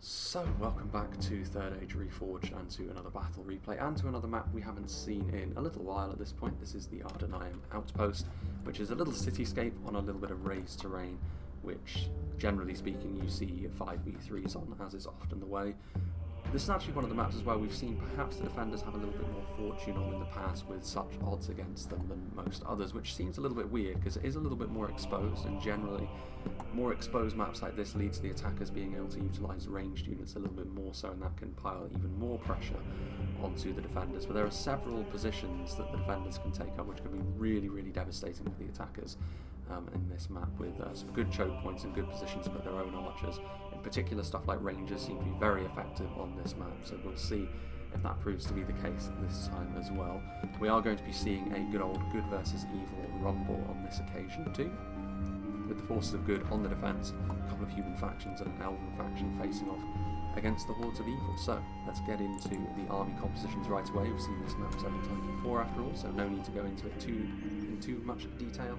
So, welcome back to Third Age Reforged and to another battle replay and to another map we haven't seen in a little while at this point. This is the ADUNAIM Outpost, which is a little cityscape on a little bit of raised terrain, which, generally speaking, you see 5v3s on, as is often the way. This is actually one of the maps as well we've seen perhaps the defenders have a little bit more fortune on in the past with such odds against them than most others, which seems a little bit weird because it is a little bit more exposed, and generally more exposed maps like this leads to the attackers being able to utilise ranged units a little bit more so, and that can pile even more pressure onto the defenders. But there are several positions that the defenders can take up which can be really, really devastating for the attackers in this map, with some good choke points and good positions for their own archers. In particular, stuff like rangers seem to be very effective on this map, so we'll see if that proves to be the case this time as well. We are going to be seeing a good old good versus evil rumble on this occasion too, with the forces of good on the defence, a couple of human factions and an elven faction facing off against the hordes of evil. So let's get into the army compositions right away. We've seen this map several times before after all, so no need to go into it in too much detail.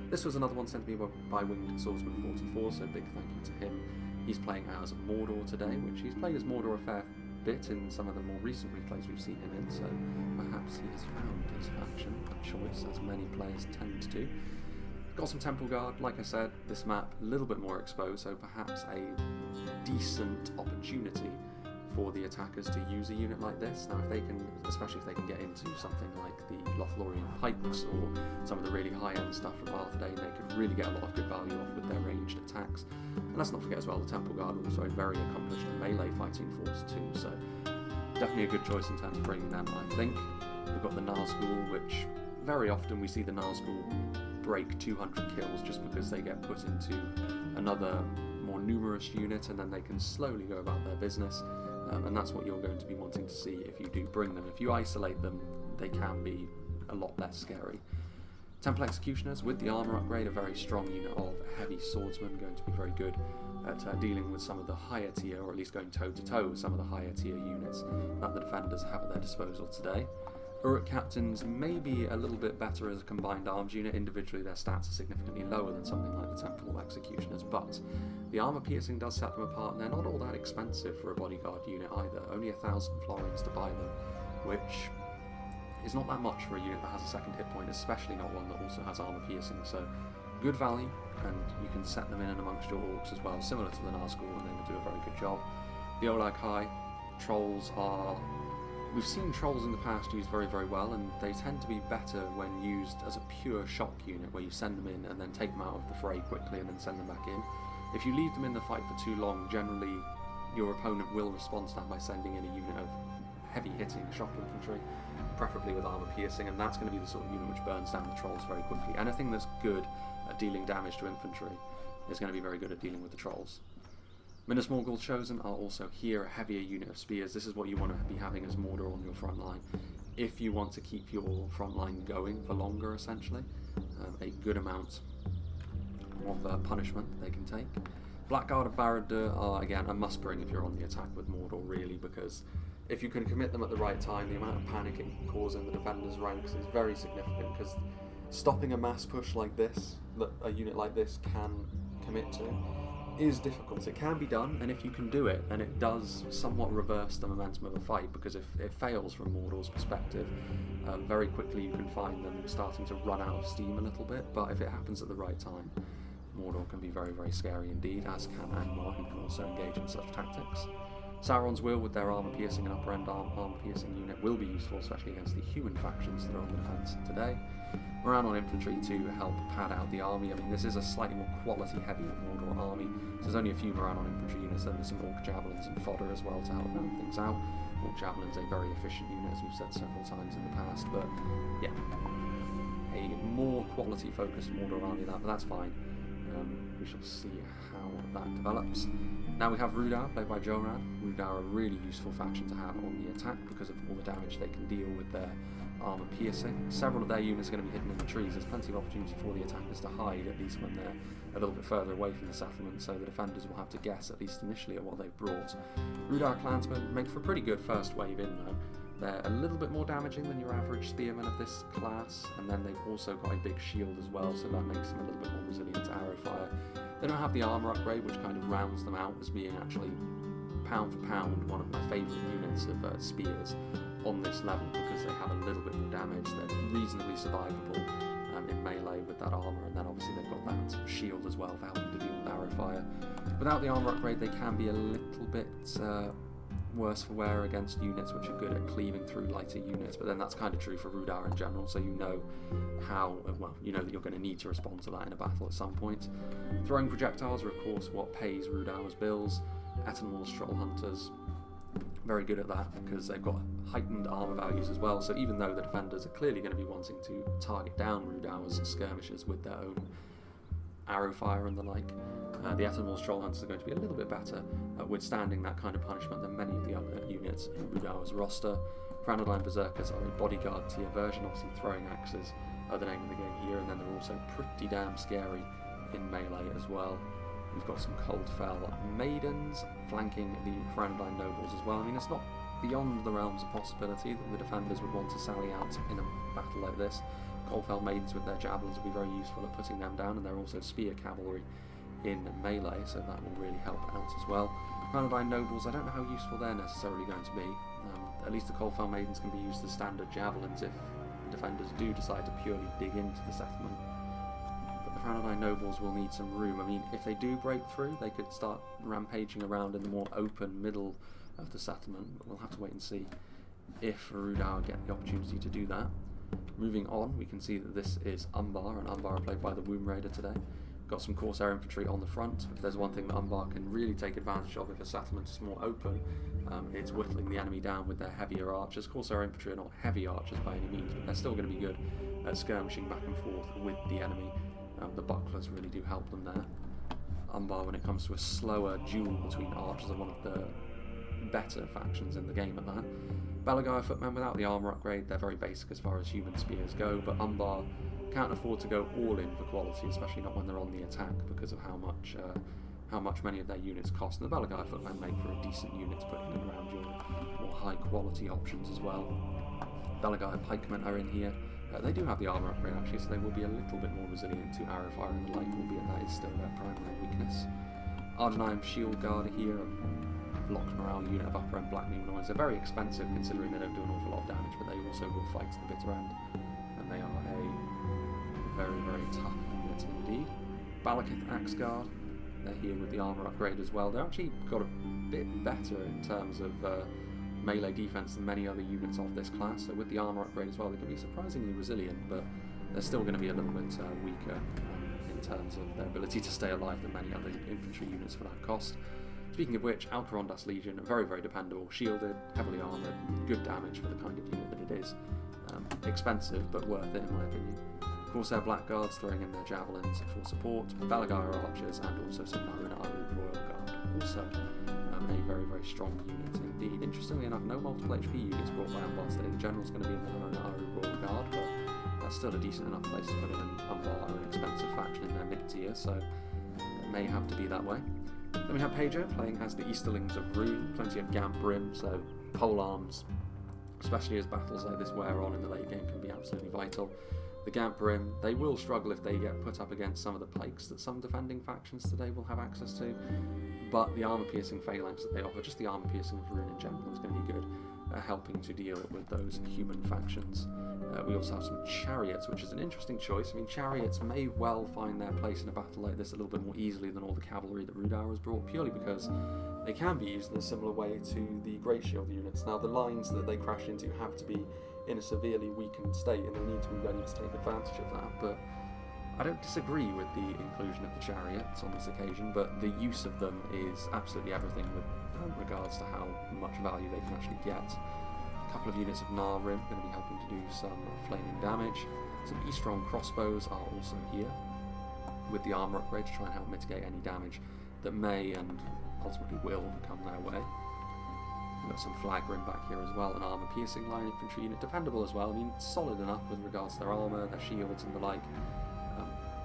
This was another one sent to me by Winged Swordsman 44, so big thank you to him. He's playing as Mordor today, which he's played as Mordor a fair bit in some of the more recent replays we've seen him in, so perhaps he has found his faction of choice, as many players tend to. Got some Temple Guard. Like I said, this map a little bit more exposed, so perhaps a decent opportunity for the attackers to use a unit like this. Now, if they can, especially if they can get into something like the Lothlorien pikes or some of the really high-end stuff from Arthedain, they could really get a lot of good value off with their ranged attacks. And let's not forget as well, the Temple Guard are also a very accomplished melee fighting force too, so definitely a good choice in terms of bringing them, I think. We've got the Nazgul, which very often we see the Nazgul break 200 kills just because they get put into another more numerous unit and then they can slowly go about their business. And that's what you're going to be wanting to see if you do bring them. If you isolate them, they can be a lot less scary. Temple Executioners, with the armour upgrade, a very strong unit of heavy swordsmen, going to be very good at dealing with some of the higher tier, or at least going toe-to-toe with some of the higher tier units that the defenders have at their disposal today. Uruk Captains may be a little bit better as a combined arms unit. Individually their stats are significantly lower than something like the Temple Executioners, but the armour piercing does set them apart, and they're not all that expensive for a bodyguard unit either. Only 1,000 florins to buy them, which is not that much for a unit that has a second hit point, especially not one that also has armour piercing. So good value, and you can set them in and amongst your orcs as well, similar to the Nazgul, and they will do a very good job. The Olag High trolls are... We've seen trolls in the past used very, very well, and they tend to be better when used as a pure shock unit, where you send them in and then take them out of the fray quickly and then send them back in. If you leave them in the fight for too long, generally your opponent will respond to that by sending in a unit of heavy hitting shock infantry, preferably with armour piercing, and that's going to be the sort of unit which burns down the trolls very quickly. Anything that's good at dealing damage to infantry is going to be very good at dealing with the trolls. Minas Morgul Chosen are also here, a heavier unit of spears. This is what you want to be having as Mordor on your front line if you want to keep your front line going for longer, essentially. A good amount of punishment they can take. Blackguard of Barad-dûr are, again, a must-bring if you're on the attack with Mordor, really, because if you can commit them at the right time, the amount of panic it can cause in the defenders' ranks is very significant, because stopping a mass push like this, that a unit like this can commit to, is difficult. It can be done, and if you can do it, then it does somewhat reverse the momentum of a fight, because if it fails from Mordor's perspective, very quickly you can find them starting to run out of steam a little bit, but if it happens at the right time, Mordor can be very, very scary indeed, as can Angmar, who can also engage in such tactics. Sauron's Will, with their armour-piercing and upper-end armour-piercing unit, will be useful, especially against the human factions that are on the defence today. Moran on infantry to help pad out the army. I mean, this is a slightly more quality-heavy Mordor army, so there's only a few Moran on infantry units, then there's some Orc Javelins and fodder as well to help round things out. Orc Javelins a very efficient unit, as we've said several times in the past, but yeah, a more quality-focused Mordor army, but that's fine. We shall see how that develops. Now we have Rhudaur, played by Joran. Rhudaur are a really useful faction to have on the attack because of all the damage they can deal with their armour piercing. Several of their units are going to be hidden in the trees. There's plenty of opportunity for the attackers to hide, at least when they're a little bit further away from the settlement, so the defenders will have to guess, at least initially, at what they've brought. Rhudaur clansmen make for a pretty good first wave in, though. They're a little bit more damaging than your average spearmen of this class, and then they've also got a big shield as well, so that makes them a little bit more resilient to arrow fire. They don't have the armour upgrade, which kind of rounds them out as being actually pound for pound, one of my favourite units of spears on this level because they have a little bit more damage. They're reasonably survivable in melee with that armour, and then obviously they've got that shield as well for helping to deal with arrow fire. Without the armour upgrade, they can be a little bit worse for wear against units which are good at cleaving through lighter units, but then that's kind of true for Rhudaur in general, so you know how, well, you know that you're going to need to respond to that in a battle at some point. Throwing projectiles are of course what pays Rhudaur's bills. Etenwall's Troll Hunters, very good at that because they've got heightened armour values as well, so even though the defenders are clearly going to be wanting to target down Rhudaur's skirmishers with their own arrow fire and the like, the Etenwall's Troll Hunters are going to be a little bit better at withstanding that kind of punishment than many of the other units in Rhudaur's roster. Cranoline Berserkers are a bodyguard tier version, obviously throwing axes are the name of the game here, and then they're also pretty damn scary in melee as well. We've got some Coldfell Maidens flanking the Cranoline Nobles as well. I mean, it's not beyond the realms of possibility that the defenders would want to sally out in a battle like this. Coldfell Maidens with their javelins will be very useful at putting them down, and they're also spear cavalry in melee, so that will really help out as well. Cranoline Nobles, I don't know how useful they're necessarily going to be. At least the Coldfell Maidens can be used as standard javelins if the defenders do decide to purely dig into the settlement. But the Cranoline Nobles will need some room. I mean, if they do break through, they could start rampaging around in the more open middle of the settlement, but we'll have to wait and see if Rhudaur get the opportunity to do that. Moving on, we can see that this is Umbar, and Umbar are played by the Womb Raider today. Got some Corsair infantry on the front. If there's one thing that Umbar can really take advantage of if a settlement is more open, it's whittling the enemy down with their heavier archers. Corsair infantry are not heavy archers by any means, but they're still going to be good at skirmishing back and forth with the enemy. The bucklers really do help them there. Umbar, when it comes to a slower duel between archers, are one of the better factions in the game at that. Balagaya footmen without the armour upgrade, they're very basic as far as human spears go, but Umbar can't afford to go all in for quality, especially not when they're on the attack, because of how much many of their units cost. And the Balagaya footmen make for a decent unit to put in and around your more high quality options as well. Balagaya pikemen are in here. They do have the armour upgrade actually, so they will be a little bit more resilient to arrow fire and the like, albeit that is still their primary weakness. ADUNAIM Shield Guard are here, locked morale unit of upper end black NUMENORs. They're very expensive considering they don't do an awful lot of damage, but they also will fight to the bitter end, and they are a very, very tough unit indeed. Balakith Axe Guard, they're here with the armour upgrade as well. They're actually got a bit better in terms of melee defense than many other units of this class, so with the armour upgrade as well, they can be surprisingly resilient, but they're still going to be a little bit weaker in terms of their ability to stay alive than many other infantry units for that cost. Speaking of which, Alcarondas Legion, very, very dependable, shielded, heavily armoured, good damage for the kind of unit that it is. Expensive, but worth it in my opinion. Corsair Blackguards throwing in their javelins for support, Balagaya Archers, and also some Rhudaur Royal Guard. Also a very, very strong unit indeed. Interestingly enough, no multiple HP units brought by Umbar today. The General's going to be in the Rhudaur Royal Guard, but that's still a decent enough place to put in an Umbar, an expensive faction in their mid-tier, so it may have to be that way. Then we have Pager playing as the Easterlings of Rhun, plenty of Gamp Brim, so pole arms, especially as battles like this wear on in the late game, can be absolutely vital. The Gamp Brim, they will struggle if they get put up against some of the pikes that some defending factions today will have access to, but the armour-piercing phalanx that they offer, just the armour-piercing of Rhun in general, is going to be good at helping to deal with those human factions. We also have some chariots, which is an interesting choice. I mean, chariots may well find their place in a battle like this a little bit more easily than all the cavalry that Rhudaur has brought, purely because they can be used in a similar way to the Great Shield units. Now, the lines that they crash into have to be in a severely weakened state, and they need to be ready to take advantage of that, but I don't disagree with the inclusion of the chariots on this occasion, but the use of them is absolutely everything with regards to how much value they can actually get. A couple of units of Narrim going to be helping to do some flaming damage. Some Eastron crossbows are also here with the armour upgrade to try and help mitigate any damage that may and ultimately will come their way. We've got some Flagrim back here as well, an armour-piercing line infantry unit, dependable as well. I mean, solid enough with regards to their armour, their shields and the like,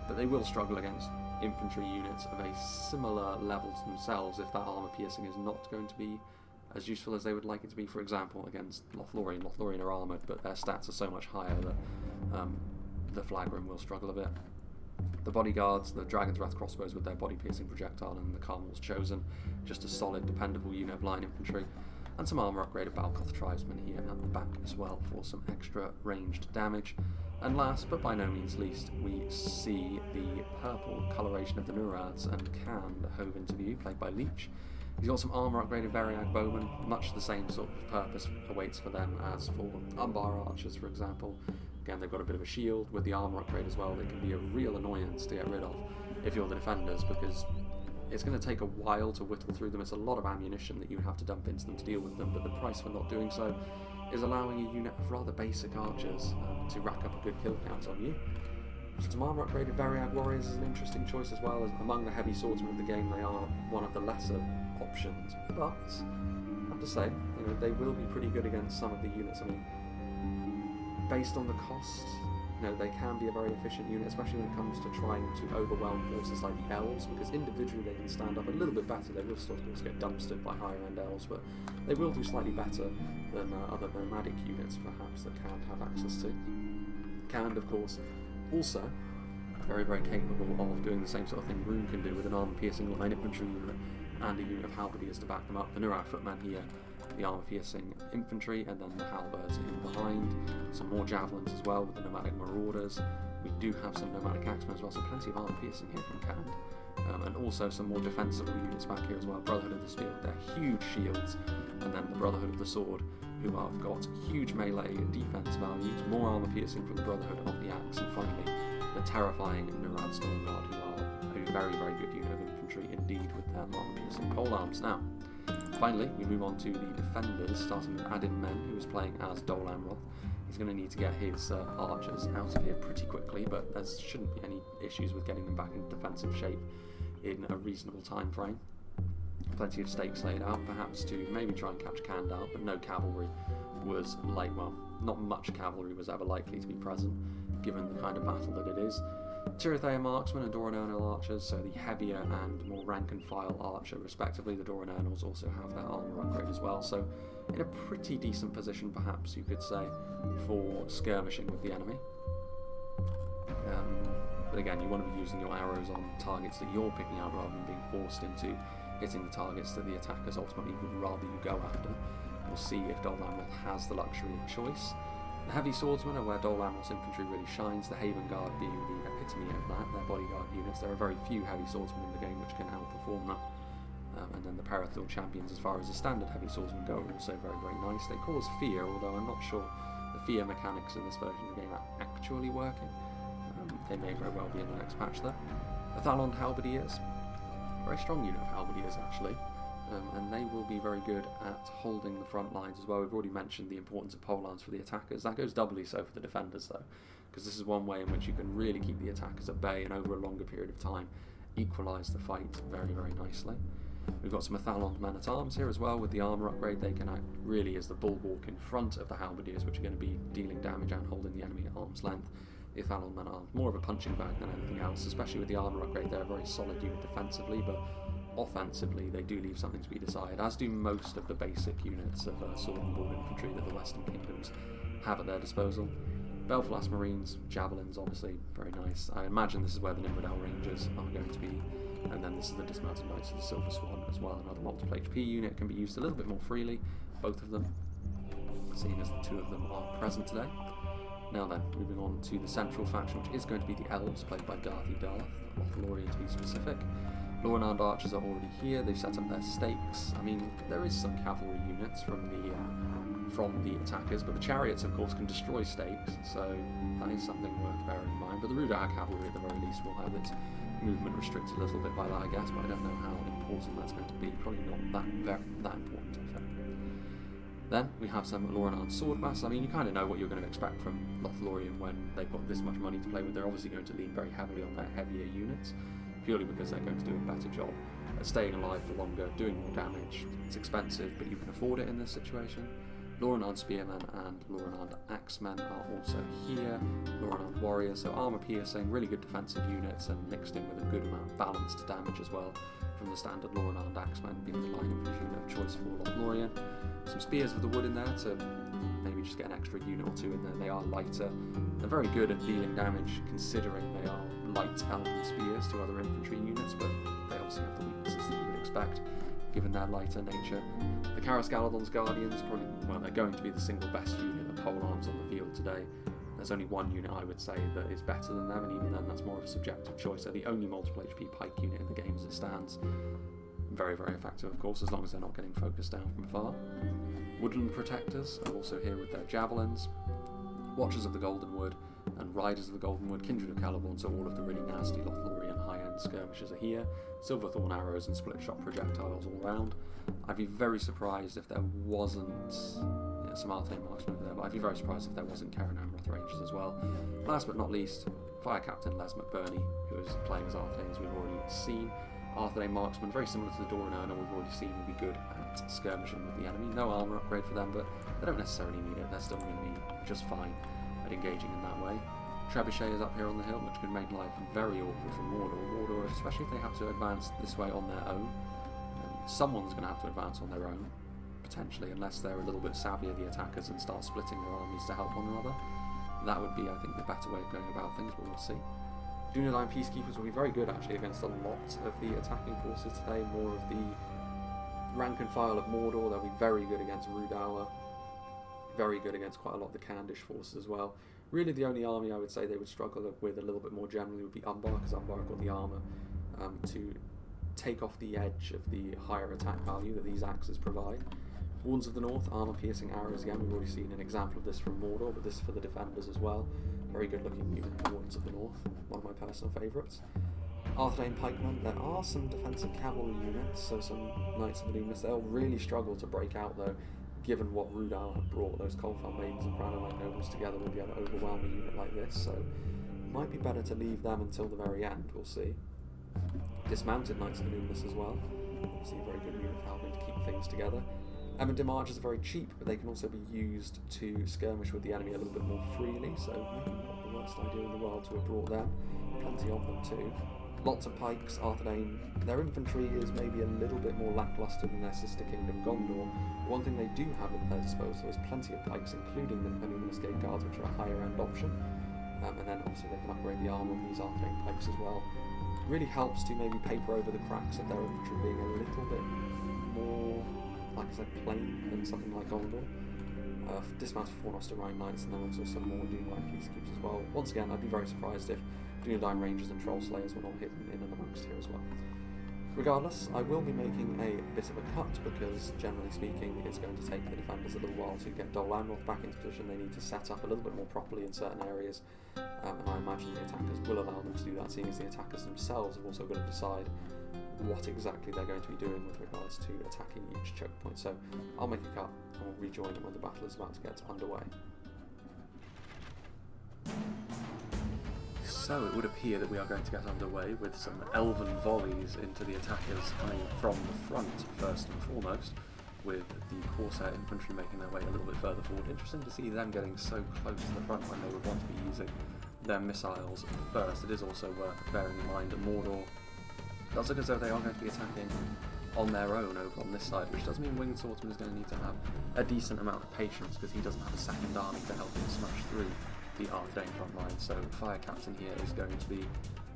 but they will struggle against infantry units of a similar level to themselves if that armour-piercing is not going to be as useful as they would like it to be. For example, against Lothlorien. Lothlorien are armoured, but their stats are so much higher that the Flagrim will struggle a bit. The bodyguards, the Dragon's Wrath crossbows with their body-piercing projectile, and the Carmel's Chosen, just a solid, dependable unit of line infantry, and some armour-upgraded Balcoth tribesmen here at the back as well for some extra ranged damage. And last, but by no means least, we see the purple coloration of the Nourads and Khand hove into view, played by Leech. He's got some armour-upgraded Variag bowmen, much the same sort of purpose awaits for them as for Umbar archers, for example. Again, they've got a bit of a shield with the armour upgrade as well. They can be a real annoyance to get rid of if you're the defenders, because it's going to take a while to whittle through them. It's a lot of ammunition that you have to dump into them to deal with them, but the price for not doing so is allowing a unit of rather basic archers to rack up a good kill count on you. Some armour upgraded Variag warriors is an interesting choice as well. As among the heavy swordsmen of the game, they are one of the lesser options, but I have to say, they will be pretty good against some of the units. I mean, based on the cost, they can be a very efficient unit, especially when it comes to trying to overwhelm forces like the elves, because individually they can stand up a little bit better. They will still, of course, get dumpstered by higher end elves, but they will do slightly better than other nomadic units, perhaps, that Khand have access to. Khand, of course, also very, very capable of doing the same sort of thing Rhun can do with an armour-piercing line infantry unit and a unit of halberdiers to back them up. The Nourad footmen here, the armour-piercing infantry, and then the halberds in behind. Some more javelins as well with the nomadic marauders. We do have some nomadic axemen as well, so plenty of armour-piercing here from Khand. And also some more defensible units back here as well. Brotherhood of the Spear with their huge shields, and then the Brotherhood of the Sword, who have got huge melee defense values, more armour-piercing from the Brotherhood of the Axe, and finally the terrifying Nourad Stormguard, who are a very, very good unit of infantry indeed with their armour-piercing polearms. Now, finally, we move on to the defenders, starting with ADUNAIM, who is playing as Dol Amroth. He's going to need to get his archers out of here pretty quickly, but there shouldn't be any issues with getting them back in defensive shape in a reasonable time frame. Plenty of stakes laid out, perhaps to maybe try and catch Khand out, but no cavalry was not much cavalry was ever likely to be present, given the kind of battle that it is. Tirithea marksmen and Doranernal archers, so the heavier and more rank-and-file archer respectively. The Doranernals also have their armour upgrade as well, so in a pretty decent position perhaps you could say for skirmishing with the enemy. But again, you want to be using your arrows on targets that you're picking out rather than being forced into hitting the targets that the attackers ultimately would rather you go after. We'll see if Dol Amroth has the luxury of choice. The heavy swordsmen are where Dol Amroth's infantry really shines, the Haven Guard being the epitome of that, their bodyguard units. There are very few heavy swordsmen in the game which can outperform that. And then the Parathor champions, as far as the standard heavy swordsmen go, are also very, very nice. They cause fear, although I'm not sure the fear mechanics in this version of the game are actually working. They may very well be in the next patch though. The Thalond Halberdiers, very strong unit of Halberdiers actually. And they will be very good at holding the front lines as well. We've already mentioned the importance of polearms for the attackers. That goes doubly so for the defenders though, because this is one way in which you can really keep the attackers at bay and over a longer period of time equalise the fight very, very nicely. We've got some Thalond men-at-arms here as well. With the armour upgrade, they can act really as the bulwark in front of the Halberdiers, which are going to be dealing damage and holding the enemy at arm's length. The Thalond men-at-arms, more of a punching bag than anything else, especially with the armour upgrade. They're a very solid unit defensively, but offensively they do leave something to be desired, as do most of the basic units of sword and board infantry that the Western Kingdoms have at their disposal. Belfast Marines, Javelins, obviously very nice. I imagine this is where the Nimrodel Rangers are going to be, and then this is the Dismounted Knights of the Silver Swan as well. Another multiple HP unit, can be used a little bit more freely, both of them, seeing as the two of them are present today. Now then, moving on to the central faction, which is going to be the Elves, played by Darthy Darth, Lothlorien to be specific. Lorinand archers are already here, they've set up their stakes. I mean, there is some cavalry units from the attackers, but the chariots, of course, can destroy stakes, so that is something worth bearing in mind. But the Rhudaur cavalry, at the very least, will have its movement restricted a little bit by that, I guess, but I don't know how important that's going to be. Probably not that important, to be fair. Then we have some Lorinand swordmasts. I mean, you kind of know what you're going to expect from Lothlorien when they've got this much money to play with. They're obviously going to lean very heavily on their heavier units, purely because they're going to do a better job at staying alive for longer, doing more damage. It's expensive, but you can afford it in this situation. Lorinand spearmen and Lorinand axemen are also here. Lorinand warriors, so armour piercing, really good defensive units, and mixed in with a good amount of balanced damage as well from the standard Lorinand axemen being the line infantry unit of choice for Lothlorien. Some spears with the wood in there to maybe just get an extra unit or two in there. They are lighter. They're very good at dealing damage considering they are light elven spears to other infantry units, but they obviously have the weaknesses that you would expect, given their lighter nature. The Karas Galadon's Guardians, probably, well, they're going to be the single best unit of pole arms on the field today. There's only one unit I would say that is better than them, and even then that's more of a subjective choice. They're the only multiple HP pike unit in the game as it stands. Very, very effective, of course, as long as they're not getting focused down from far. Woodland Protectors are also here with their javelins. Watchers of the Golden Wood and Riders of the Golden Wood, Kindred of Caliborn, so all of the really nasty Lothlorien high-end skirmishers are here. Silverthorn arrows and split-shot projectiles all around. I'd be very surprised if there wasn't some Arthedain marksmen over there, but I'd be very surprised if there wasn't Karen Amroth Rangers as well. Last but not least, Fire Captain Les McBurney, who is playing as Arthedain, as we've already seen. Arthedain marksman, very similar to the Door and Urna we've already seen, will be good at skirmishing with the enemy. No armour upgrade for them, but they don't necessarily need it. They're still going to be just fine at engaging in that way. Trebuchet is up here on the hill, which could make life very awkward for Mordor. Mordor, especially if they have to advance this way on their own. Someone's going to have to advance on their own, potentially, unless they're a little bit savvier, the attackers, and start splitting their armies to help one another. That would be, I think, the better way of going about things, but we'll see. ADUNAIM Peacekeepers will be very good, actually, against a lot of the attacking forces today. More of the rank and file of Mordor. They'll be very good against Rhudaur. Very good against quite a lot of the Kandish forces as well. Really, the only army I would say they would struggle with a little bit more generally would be Umbar, because Umbar have got the armour to take off the edge of the higher attack value that these axes provide. Wards of the North, armour-piercing arrows again. We've already seen an example of this from Mordor, but this is for the defenders as well. Very good-looking unit, Wards of the North, one of my personal favourites. Arthedain pikemen, there are some defensive cavalry units, so some Knights of the Luminous. They'll really struggle to break out, though, given what Rhudaur have brought. Those Coldfell Maidens and Granite Nobles together will be able to overwhelm a unit like this, so it might be better to leave them until the very end, we'll see. Dismounted Knights of the Luminous as well. Obviously a very good unit for helping to keep things together. Emondym Archers are very cheap, but they can also be used to skirmish with the enemy a little bit more freely, so maybe not the worst idea in the world to have brought them. Plenty of them too. Lots of pikes, Arthedain. Their infantry is maybe a little bit more lacklustre than their sister kingdom Gondor. One thing they do have at their disposal is plenty of pikes, including the Luminous Gate Guards, which are a higher end option. And then obviously they can upgrade the armour of these Arthedain pikes as well. Really helps to maybe paper over the cracks of their infantry being a little bit more, like I said, plain than something like Gondor. Dismounted Fornoster Rhine Knights, and then also some more ADUNAIM Peacekeepers as well. Once again, I'd be very surprised if ADUNAIM Rangers and Troll Slayers were not hidden in and amongst here as well. Regardless, I will be making a bit of a cut because, generally speaking, it's going to take the defenders a little while to get Dol Amroth back into position. They need to set up a little bit more properly in certain areas, and I imagine the attackers will allow them to do that, seeing as the attackers themselves have also got to decide what exactly they're going to be doing with regards to attacking each choke point. So I'll make a cut and we'll rejoin when the battle is about to get underway. So it would appear that we are going to get underway with some elven volleys into the attackers coming from the front first and foremost, with the Corsair infantry making their way a little bit further forward. Interesting to see them getting so close to the front when they would want to be using their missiles first. It is also worth bearing in mind that Mordor does look as though they are going to be attacking on their own over on this side, which does mean Winged Swordsman is going to need to have a decent amount of patience because he doesn't have a second army to help him smash through the Arthedain front line. So Fire Captain here is going to be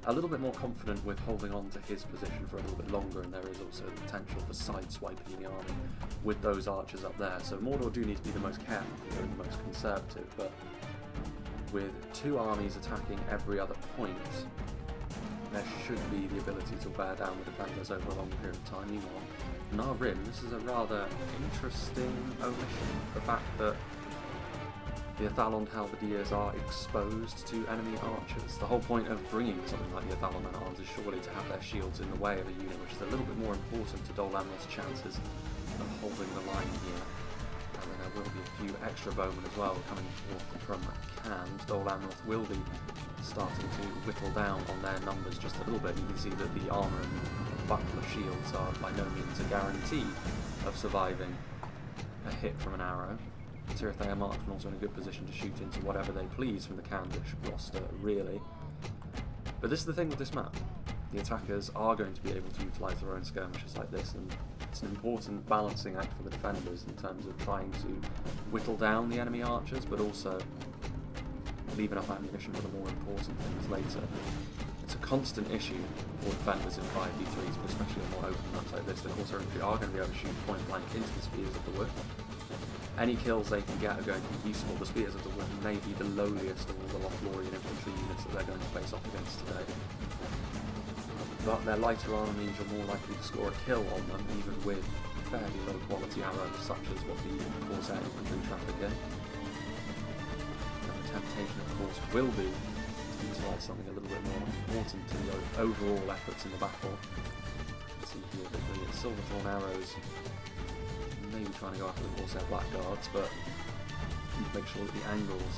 a little bit more confident with holding on to his position for a little bit longer, and there is also the potential for sideswiping the army with those archers up there. So Mordor do need to be the most careful here and the most conservative, but with two armies attacking every other point, there should be the ability to wear down the defenders over a long period of time. Meanwhile, Rhun, this is a rather interesting omission. The fact that the Athalond Halberdiers are exposed to enemy archers. The whole point of bringing something like the Athalond arms is surely to have their shields in the way of a unit, which is a little bit more important to Dol Amroth's chances of holding the line here. And then there will be a few extra bowmen as well coming forth from Cand. Dol Amroth will be starting to whittle down on their numbers just a little bit. You can see that the armour and buckler shields are by no means a guarantee of surviving a hit from an arrow. Tirithea Marksmen also in a good position to shoot into whatever they please from the Candish roster, really. But this is the thing with this map. The attackers are going to be able to utilise their own skirmishes like this, and it's an important balancing act for the defenders in terms of trying to whittle down the enemy archers, but also leave enough ammunition for the more important things later. constant issue for defenders in 5v3s, but especially on more open maps like this. The Corsair infantry are going to be able to shoot point blank into the Spears of the Wood. Any kills they can get are going to be useful. The Spears of the Wood may be the lowliest of all the Lothlorien infantry units that they're going to face off against today. But their lighter armour means you're more likely to score a kill on them, even with fairly low quality arrows, such as what the Corsair infantry traffic in. And the temptation, of course, will be to utilise something a little bit more important to the overall efforts in the battle. You can see here that the Silverthorn arrows maybe trying to go after the Corsair Blackguards, but you need to make sure that the angles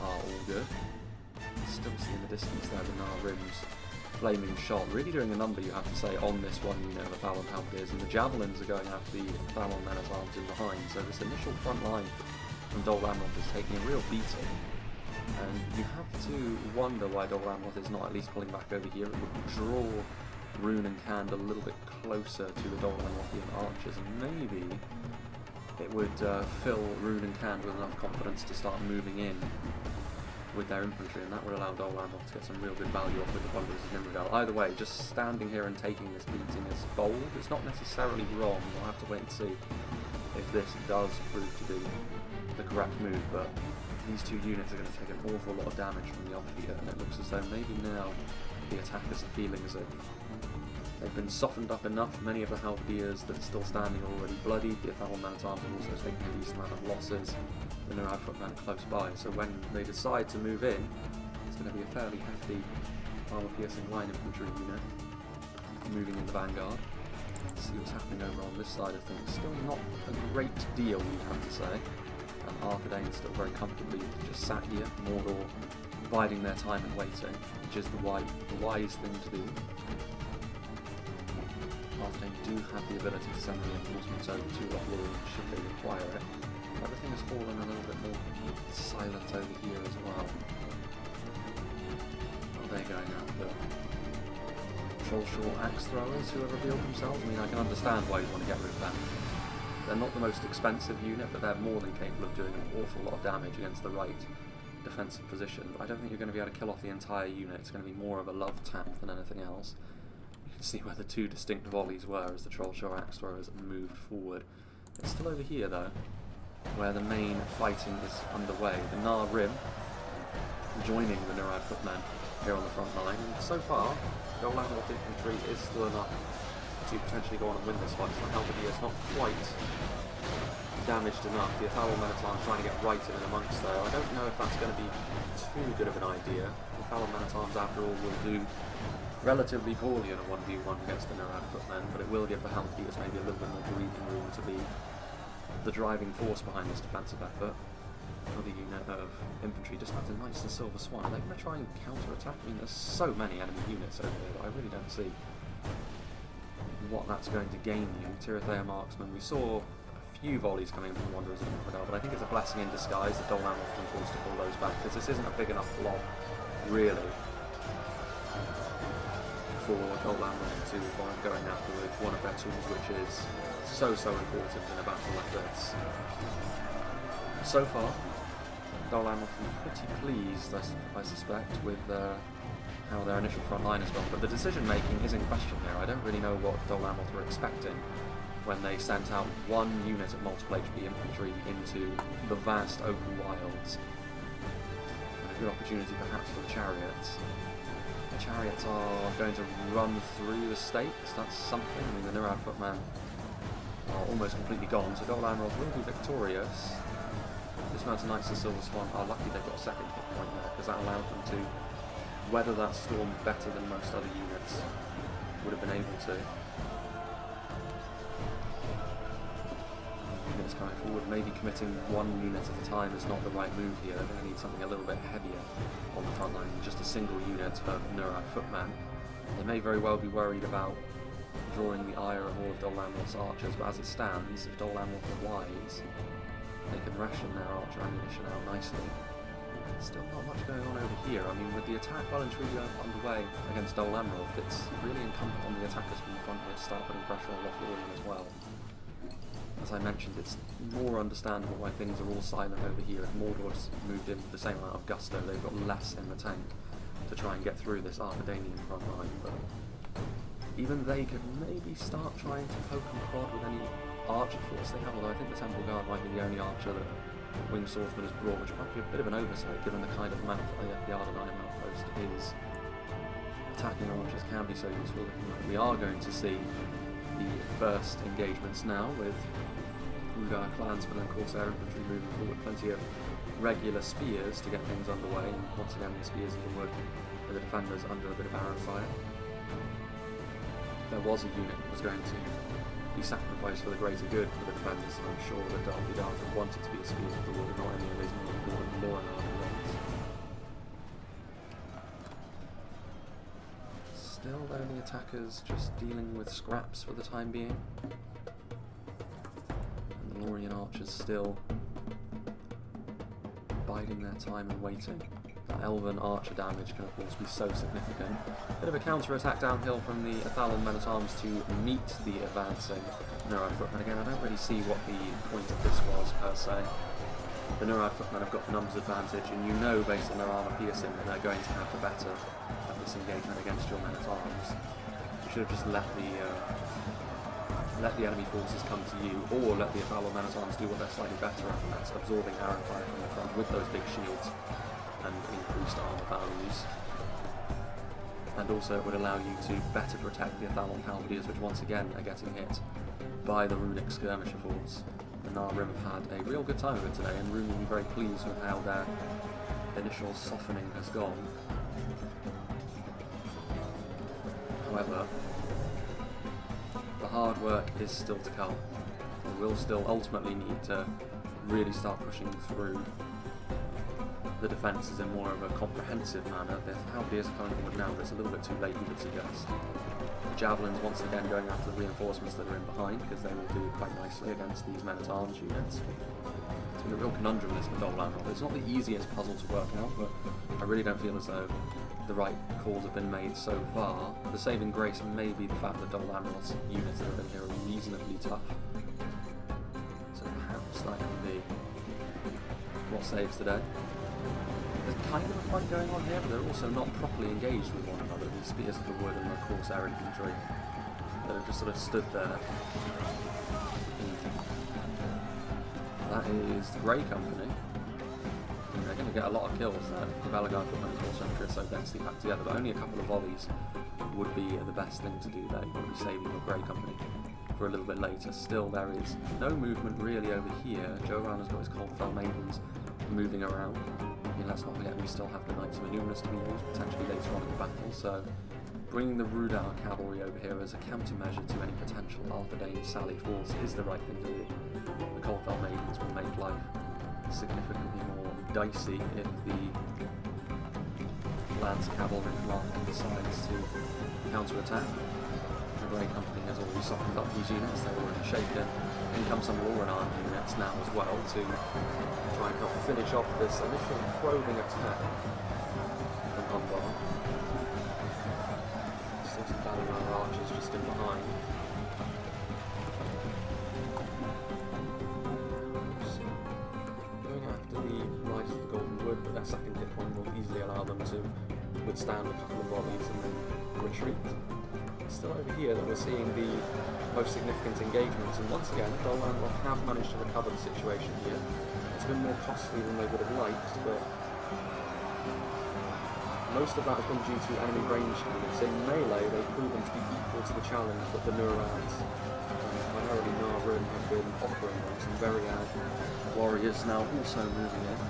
are all good. Still see in the distance there the Nar Rim's flaming shot, really doing a number, you have to say, on this one unit of the Thalon Halberdiers, and the Javelins are going after the Thalon Men-at-Arms in behind, so this initial front line from Dol Amroth is taking a real beating, and you have to wonder why Dol Amroth is not at least pulling back over here. It would draw Rhun and Khand a little bit closer to the Dol Amrothian archers, and maybe it would fill Rhun and Khand with enough confidence to start moving in with their infantry, and that would allow Dol Amroth to get some real good value off with the Wanderers of Rhudaur. Either way, just standing here and taking this beating is bold. It's not necessarily wrong. We'll have to wait and see if this does prove to be the correct move, but these two units are going to take an awful lot of damage from the off here, and it looks as though maybe now the attackers are feeling as if they've been softened up enough. Many of the Halberdiers that are still standing are already bloodied. The Thalon Men-at-Arms have also taken a decent amount of losses. The Nurad footmen close by, so when they decide to move in, it's going to be a fairly hefty armour-piercing line infantry unit moving in the vanguard. Let's see what's happening over on this side of things. Still not a great deal, you'd have to say. And Arthedain still very comfortably just sat here. Mordor biding their time and waiting, which is the wise thing to do. Arthedain do have the ability to send reinforcements over to Lothlorien should they require it. Everything has fallen a little bit more silent over here as well. Are they going after Trollshaw axe throwers who have revealed themselves? I mean, I can understand why you'd want to get rid of them. They're not the most expensive unit, but they're more than capable of doing an awful lot of damage against the right defensive position. But I don't think you're going to be able to kill off the entire unit. It's going to be more of a love tap than anything else. You can see where the two distinct volleys were as the Trollshaw axe throwers moved forward. It's still over here though, where the main fighting is underway. The Nar Rim joining the Nurad footmen here on the front line, and so far Dol Amroth infantry is still enough to potentially go on and win this one. The Halberdiers not quite damaged enough. The Thalon Men-at-Arms trying to get right in and amongst there. I don't know if that's going to be too good of an idea. The Thalon Men-at-Arms, after all, will do relatively poorly in a 1v1 against the Nurad footmen, but it will give the Halberdiers maybe a little bit more breathing room to be the driving force behind this defensive effort. Another unit of infantry just have the Knights of the Silver Swan. Are they going to try and counter-attack? I mean, there's so many enemy units over here that I really don't see what that's going to gain you. Tirithea marksmen, we saw a few volleys coming from the Wanderers of Rhudaur, but I think it's a blessing in disguise that Dol Amroth can force to pull those back, because this isn't a big enough blob, really, for Dol Amroth to wind going after with one of their tools, which is so important in a battle like this. So far, Dol Amroth are pretty pleased, I suspect, with how their initial front line has gone, but the decision making is in question here. I don't really know what Dol Amroth were expecting when they sent out one unit of multiple HP infantry into the vast open wilds. And a good opportunity perhaps for the chariots. The chariots are going to run through the stakes, that's something. I mean, the Nurad footmen are almost completely gone, so Dol Amroth will be victorious. Dismounted Knights of the Silver Swan are lucky they've got a second hit point there, because that allowed them to weather that storm better than most other units would have been able to. Units coming forward, maybe committing one unit at a time is not the right move here. They're going to need something a little bit heavier on the front line than just a single unit of Nurad footmen. They may very well be worried about drawing the ire of all of Dol Amroth's archers, but as it stands, if Dol Amroth are wise, they can ration their archer ammunition out nicely. Still not much going on over here. I mean, with the attack well and truly underway against Dol Amroth, it's really incumbent on the attackers from the front here to start putting pressure on Lothlorien as well. As I mentioned, it's more understandable why things are all silent over here. If Mordor's moved in with the same amount of gusto, they've got less in the tank to try and get through this Arthedainian front line, but even they could maybe start trying to poke and prod with any archer force they have, although I think the Temple Guard might be the only archer that Winged Swordsman has brought, which might be a bit of an oversight given the kind of map the ADUNAIM outpost is. Attacking archers can be so useful. We are going to see the first engagements now with Rhudaur clansmen and Corsair infantry moving forward. Plenty of regular spears to get things underway, and once again the spears of the wood for the defenders under a bit of arrow fire. There was a unit that was going to be sacrificed for the greater good for the defenders, and I'm sure that Darby Dark wanted to be a spears of the wood and not any of his more important Lothlorien armies. Still, though, the attackers just dealing with scraps for the time being. And the Lothlorien archers still biding their time and waiting. That elven archer damage can of course be so significant. Bit of a counter-attack downhill from the Athalan men-at-arms to meet the advancing Nurad footmen. Again, I don't really see what the point of this was per se. The Nurad footmen have got numbers advantage, and you know based on their armour piercing that they're going to have the better of this engagement against your men-at-arms. You should have just let the enemy forces come to you, or let the Athalan men-at-arms do what they're slightly better at, and that's absorbing arrow fire from the front with those big shields and increased armour values. And also it would allow you to better protect the Athalan halberdiers, which once again are getting hit by the runic skirmisher force. The Rim have had a real good time of it today, and Rhun will be very pleased with how their initial softening has gone. However, the hard work is still to come. We will still ultimately need to really start pushing through the defences in more of a comprehensive manner. The halberdiers are coming forward now, but it's a little bit too late, you would suggest. The javelins once again going after the reinforcements that are in behind, because they will do quite nicely against these men-at-arms units. It's been a real conundrum this for Dol Amroth. It's not the easiest puzzle to work out, but I really don't feel as though the right calls have been made so far. The saving grace may be the fact that Dol Amroth's units that have been here are reasonably tough. So perhaps that can be what saves the day. There's kind of a fight going on here, but they're also not properly engaged with one another. The spears of the wood and the Corsair infantry that have just sort of stood there. That is the Grey Company. And they're going to get a lot of kills there. The Valagard footmen and Corsair infantry are so densely packed together, but only a couple of volleys would be the best thing to do there. You want to be saving your Grey Company for a little bit later. Still, there is no movement really over here. Joran has got his Coldfell Maidens moving around. Let's not forget we still have the Knights of Numenor to be used potentially later on in the battle, so bringing the Rhudaur cavalry over here as a countermeasure to any potential Arthedain sally force is the right thing to do. The Coldfell Maidens will make life significantly more dicey if the Lance cavalry from Arthedain decides to counter-attack. The Grey Company has already softened up these units, they're already shaken. In come some Lothlorien units now as well to try and help finish off this initial probing attack from Umbar. Still some Valinor archers just in behind. So, going after the Rise of the Golden Wood, but their second hit point will easily allow them to withstand a couple of volleys and then retreat. Still over here that we're seeing the most significant engagements, and once again Dol Amroth have managed to recover the situation here. It's been more costly than they would have liked, but most of that has been due to enemy range units. In melee they've proven to be equal to the challenge that the Nurads, primarily Rhun, have been offering them. Some Veriad warriors now also moving in.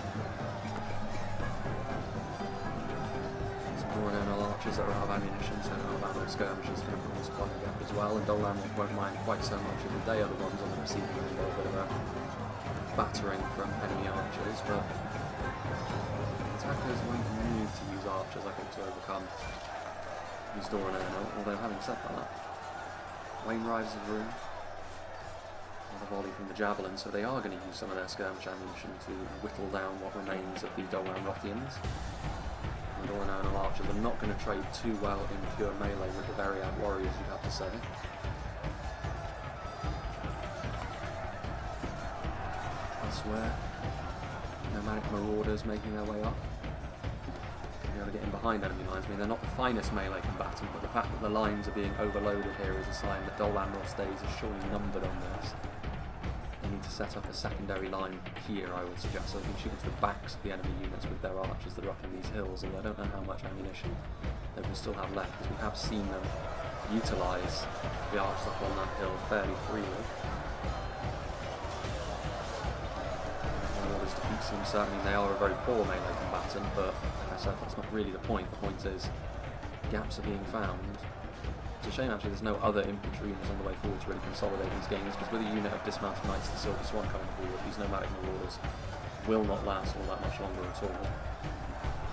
Archers that are out of ammunition, so out of ammo skirmishers can be supplying up as well, and Dol Amroth won't mind quite so much if they are the ones on the receiving end of a bit of a battering from enemy archers, but attackers won't need to use archers, I think, to overcome these Doran, although having said that, Wayne Rises of Rhun, another volley from the javelin, so they are going to use some of their skirmish ammunition to whittle down what remains of the Dol Amrothians. The Doran archers are not going to trade too well in pure melee with the Veriad warriors, you'd have to say. Elsewhere, nomadic marauders making their way up. be able to get in behind enemy lines. I mean, they're not the finest melee combatant, but the fact that the lines are being overloaded here is a sign that Dol Amroth's days are surely numbered on this. They need to set up a secondary line here, I would suggest, so they can shoot into the backs of the enemy units with their archers that are up in these hills, and I don't know how much ammunition they will still have left, because we have seen them utilise the archers up on that hill fairly freely. Mordor's defeat seems certainly they are a very poor melee combatant, but like I said, that's not really the point. The point is gaps are being found. It's a shame actually there's no other infantry units on the way forward to really consolidate these gains, because with a unit of dismounted knights, the Silver Swan coming forward, these nomadic marauders will not last all that much longer at all,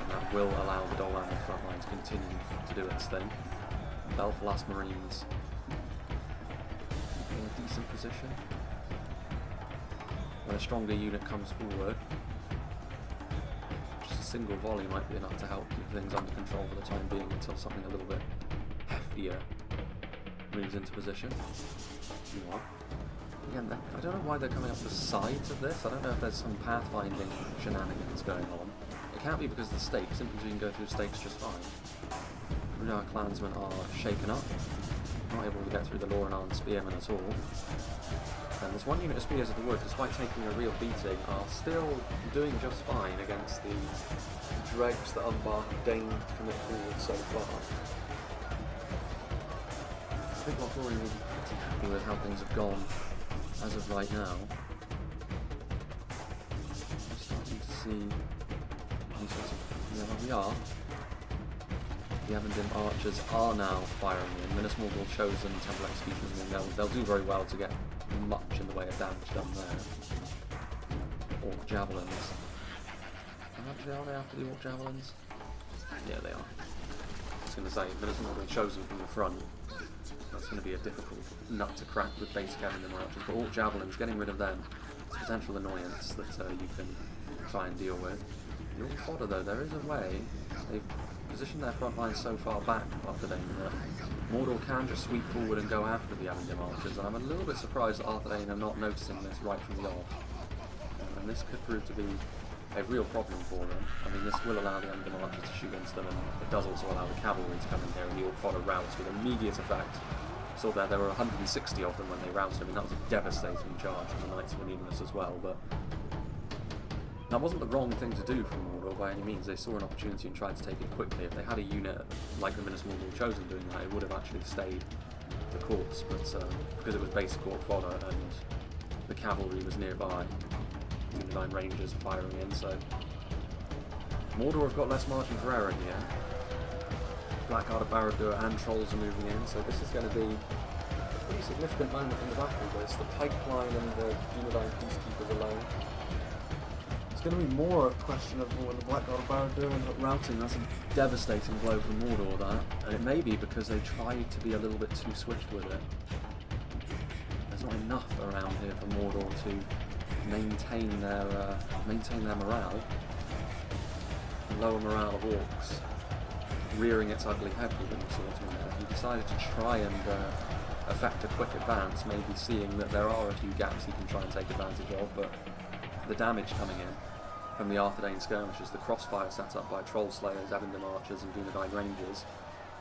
and that will allow the Dol Amroth front line to continue to do its thing. Belfast Marines in a decent position. When a stronger unit comes forward, just a single volley might be enough to help keep things under control for the time being until something a little bit heftier moves into position. Again, I don't know why they're coming up the sides of this. I don't know if there's some pathfinding shenanigans going on. It can't be because of the stakes. Infantry can go through stakes just fine. Rhudaur clansmen are shaken up, not able to get through the Lothlorien spearmen at all. And this one unit of Spears of the Wood, despite taking a real beating, are still doing just fine against the dregs that Umbar deigned to commit forward so far. I think Lothlorien will be pretty happy with how things have gone as of right now. I'm starting to see any sorts of... Yeah, well, we are. The Avondin archers are now firing in. Minas Morgul Chosen Temple Executioners, I mean, they'll do very well to get much in the way of damage done there. Orc Javelins. Actually, are they after the Orc Javelins? Yeah, they are. I was going to say, Minas Morgul Chosen from the front. That's going to be a difficult nut to crack with basic Avondin archers, but Orc Javelins, getting rid of them, is a potential annoyance that you can try and deal with. The Orc Fodder, though, there is a way. They've positioned their front line so far back Arthedain that Mordor can just sweep forward and go after the Avondin archers, and I'm a little bit surprised that Arthedain are not noticing this right from the off. And this could prove to be a real problem for them. I mean, this will allow the Avondin archers to shoot into them, and it does also allow the cavalry to come in here, and the Orc Fodder routes with immediate effect. Saw there were 160 of them when they routed him, and that was a devastating charge from the Knights of Numenor as well, but that wasn't the wrong thing to do from Mordor by any means. They saw an opportunity and tried to take it quickly. If they had a unit like the Minas Morgul Chosen doing that, it would have actually stayed the course, but because it was basic Orc Fodder and the cavalry was nearby, Unionine Rangers firing in, so Mordor have got less margin for error here. Blackguard of Rhudaur and Trolls are moving in, so this is going to be a pretty significant moment in the battle. There's the pipeline and the Unionine Peacekeepers alone. It's going to be more a question of when the Blackguard of Rhudaur end up routing. That's a devastating blow for Mordor, that. And it may be because they tried to be a little bit too swift with it. There's not enough around here for Mordor to maintain their morale. The lower morale of orcs rearing its ugly head with them sorts of there. He decided to try and effect a quick advance, maybe seeing that there are a few gaps he can try and take advantage of, but the damage coming in from the Arthedain skirmishers, the crossfire set up by Troll Slayers, Avondin archers and Dunedain Rangers,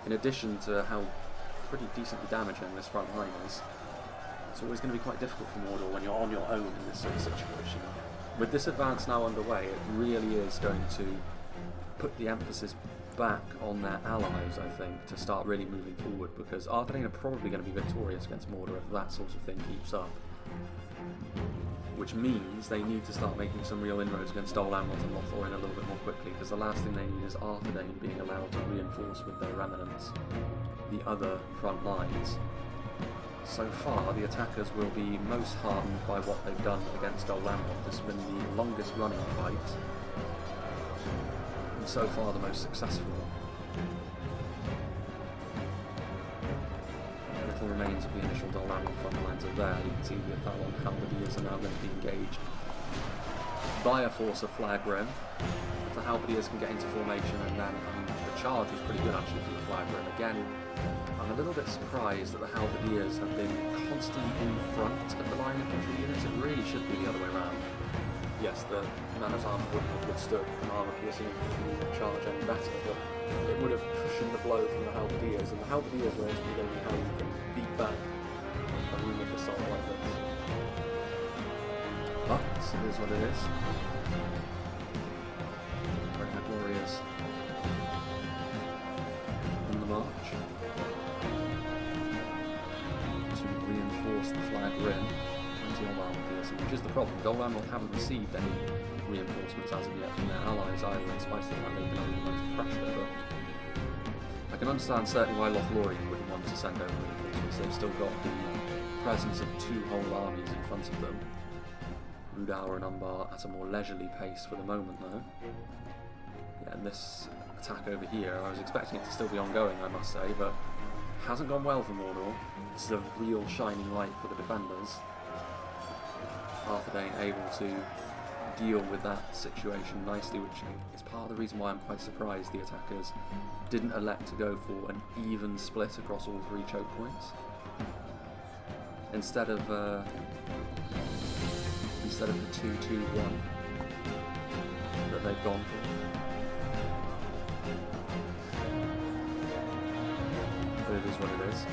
in addition to how pretty decently damaging this front line is, it's always going to be quite difficult for Mordor when you're on your own in this sort of situation. With this advance now underway, it really is going to put the emphasis back on their allies, I think, to start really moving forward, because Arthedain are probably going to be victorious against Mordor if that sort of thing keeps up. Which means they need to start making some real inroads against Dol Amroth and Lothlorien a little bit more quickly, because the last thing they need is Arthedain being allowed to reinforce with their remnants the other front lines. So far, the attackers will be most heartened by what they've done against Dol Amroth. This has been the longest running fight, and so far the most successful. Little remains of the initial Dol Amroth front lines are there. You can see the Athalon Halberdiers are now going to be engaged by a force of Flag Rim. If the Halberdiers can get into formation, and then the charge was pretty good actually from the Flag Rim. Again, I'm a little bit surprised that the Halberdiers have been constantly in front of the line infantry units. It really should be the other way around. Yeah, guess the man's arm wouldn't have withstood an armor-piercing charge any better, but it would have cushioned the blow from the halberdiers, and the halberdiers were ultimately going to be how you can beat back a runic assault like this. But it is what it is. Redneck warriors on the march to reinforce the flag Rhun. Umbar piercing, which is the problem. Amroth haven't received any reinforcements as of yet from their allies either, despite the fact they've been under the most pressure, but I can understand certainly why Lothlorien wouldn't want to send over reinforcements. They've still got the presence of 2 whole armies in front of them. Rhudaur and Umbar at a more leisurely pace for the moment though. Yeah, and this attack over here, I was expecting it to still be ongoing, I must say, but hasn't gone well for Mordor. This is a real shining light for the defenders. Arthedain able to deal with that situation nicely, which is part of the reason why I'm quite surprised the attackers didn't elect to go for an even split across all 3 choke points instead of the 2-2-1 that they've gone for. But it is what it is.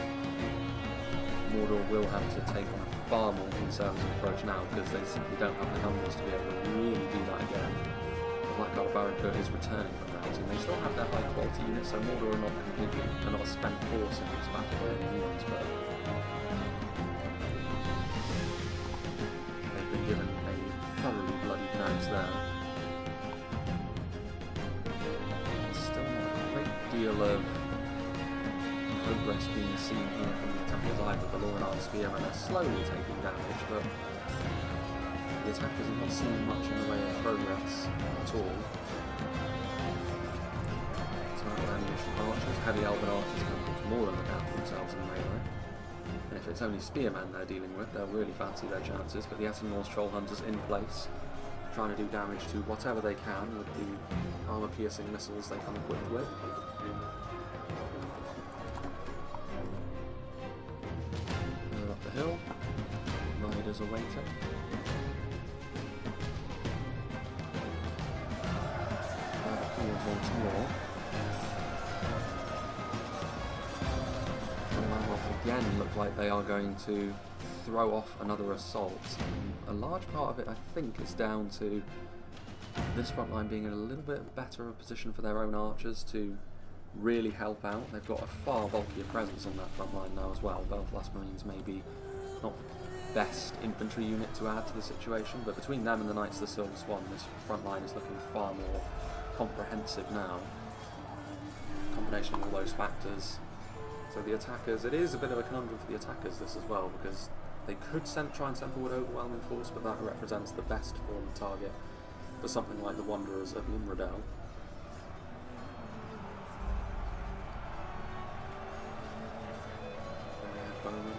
Mordor will have to take on a far more conservative approach now because they simply don't have the numbers to be able to really do that again. The Blackguard Barracuda is returning from routing. They still have their high quality units, so Mordor are not a spent force in this battle by any means, but they've been given a thoroughly bloodied nose there. There's still not a great deal of progress being seen here from the attackers either. The Lothlorien spearmen are slowly taking damage, but the attackers have not seen much in the way of progress at all. Smart ammunition archers, heavy elven archers can of course more than look out for themselves in melee. And if it's only spearmen they're dealing with, they'll really fancy their chances, but the Etenmore's troll hunters in place, trying to do damage to whatever they can with the armor-piercing missiles they come equipped with. The hill, riders are waiting. Forwards once more. And Amroth again look like they are going to throw off another assault. A large part of it, I think, is down to this front line being in a little bit better of a position for their own archers to really help out. They've got a far bulkier presence on that front line now as well. Belfast Marines may be not the best infantry unit to add to the situation, but between them and the Knights of the Silver Swan, this front line is looking far more comprehensive now. Combination of all those factors. So the attackers, it is a bit of a conundrum for the attackers this as well, because they could try and send forward overwhelming force, but that represents the best form of target for something like the Wanderers of Rhudaur. Bowmen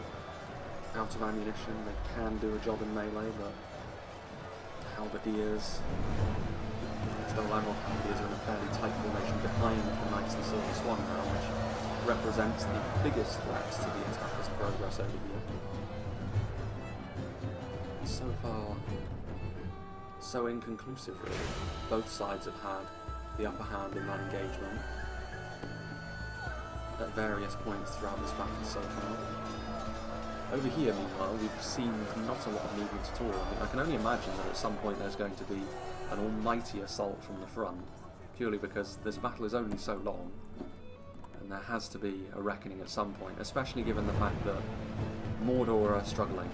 out of ammunition, they can do a job in melee, but halberdiers, still Amroth halberdiers are in a fairly tight formation behind the Knights of the Silver Swan now, which represents the biggest threat to the attackers' progress over here. So far, so inconclusive really. Both sides have had the upper hand in that engagement at various points throughout this battle so far. Over here, meanwhile, we've seen not a lot of movement at all. I can only imagine that at some point there's going to be an almighty assault from the front, purely because this battle is only so long, and there has to be a reckoning at some point, especially given the fact that Mordor are struggling.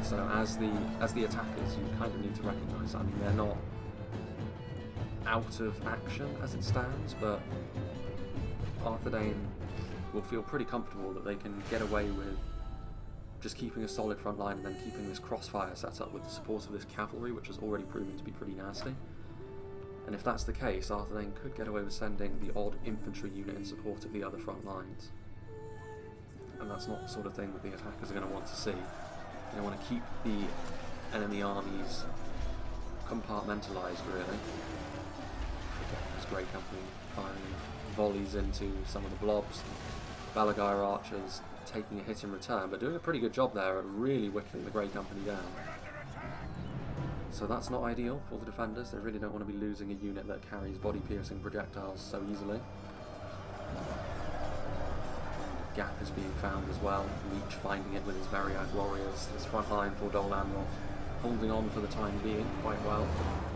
So as the attackers, you kind of need to recognise, I mean, they're not out of action as it stands, but Arthedain will feel pretty comfortable that they can get away with just keeping a solid front line and then keeping this crossfire set up with the support of this cavalry, which has already proven to be pretty nasty. And if that's the case, Arthedain could get away with sending the odd infantry unit in support of the other front lines. And that's not the sort of thing that the attackers are going to want to see. They want to keep the enemy armies compartmentalised, really. This Grey Company firing volleys into some of the blobs. Balagire archers taking a hit in return, but doing a pretty good job there at really whittling the Grey Company down. So that's not ideal for the defenders. They really don't want to be losing a unit that carries body-piercing projectiles so easily. Gap is being found as well. Leech finding it with his Variag warriors. This front line for Dol Amroth holding on for the time being quite well.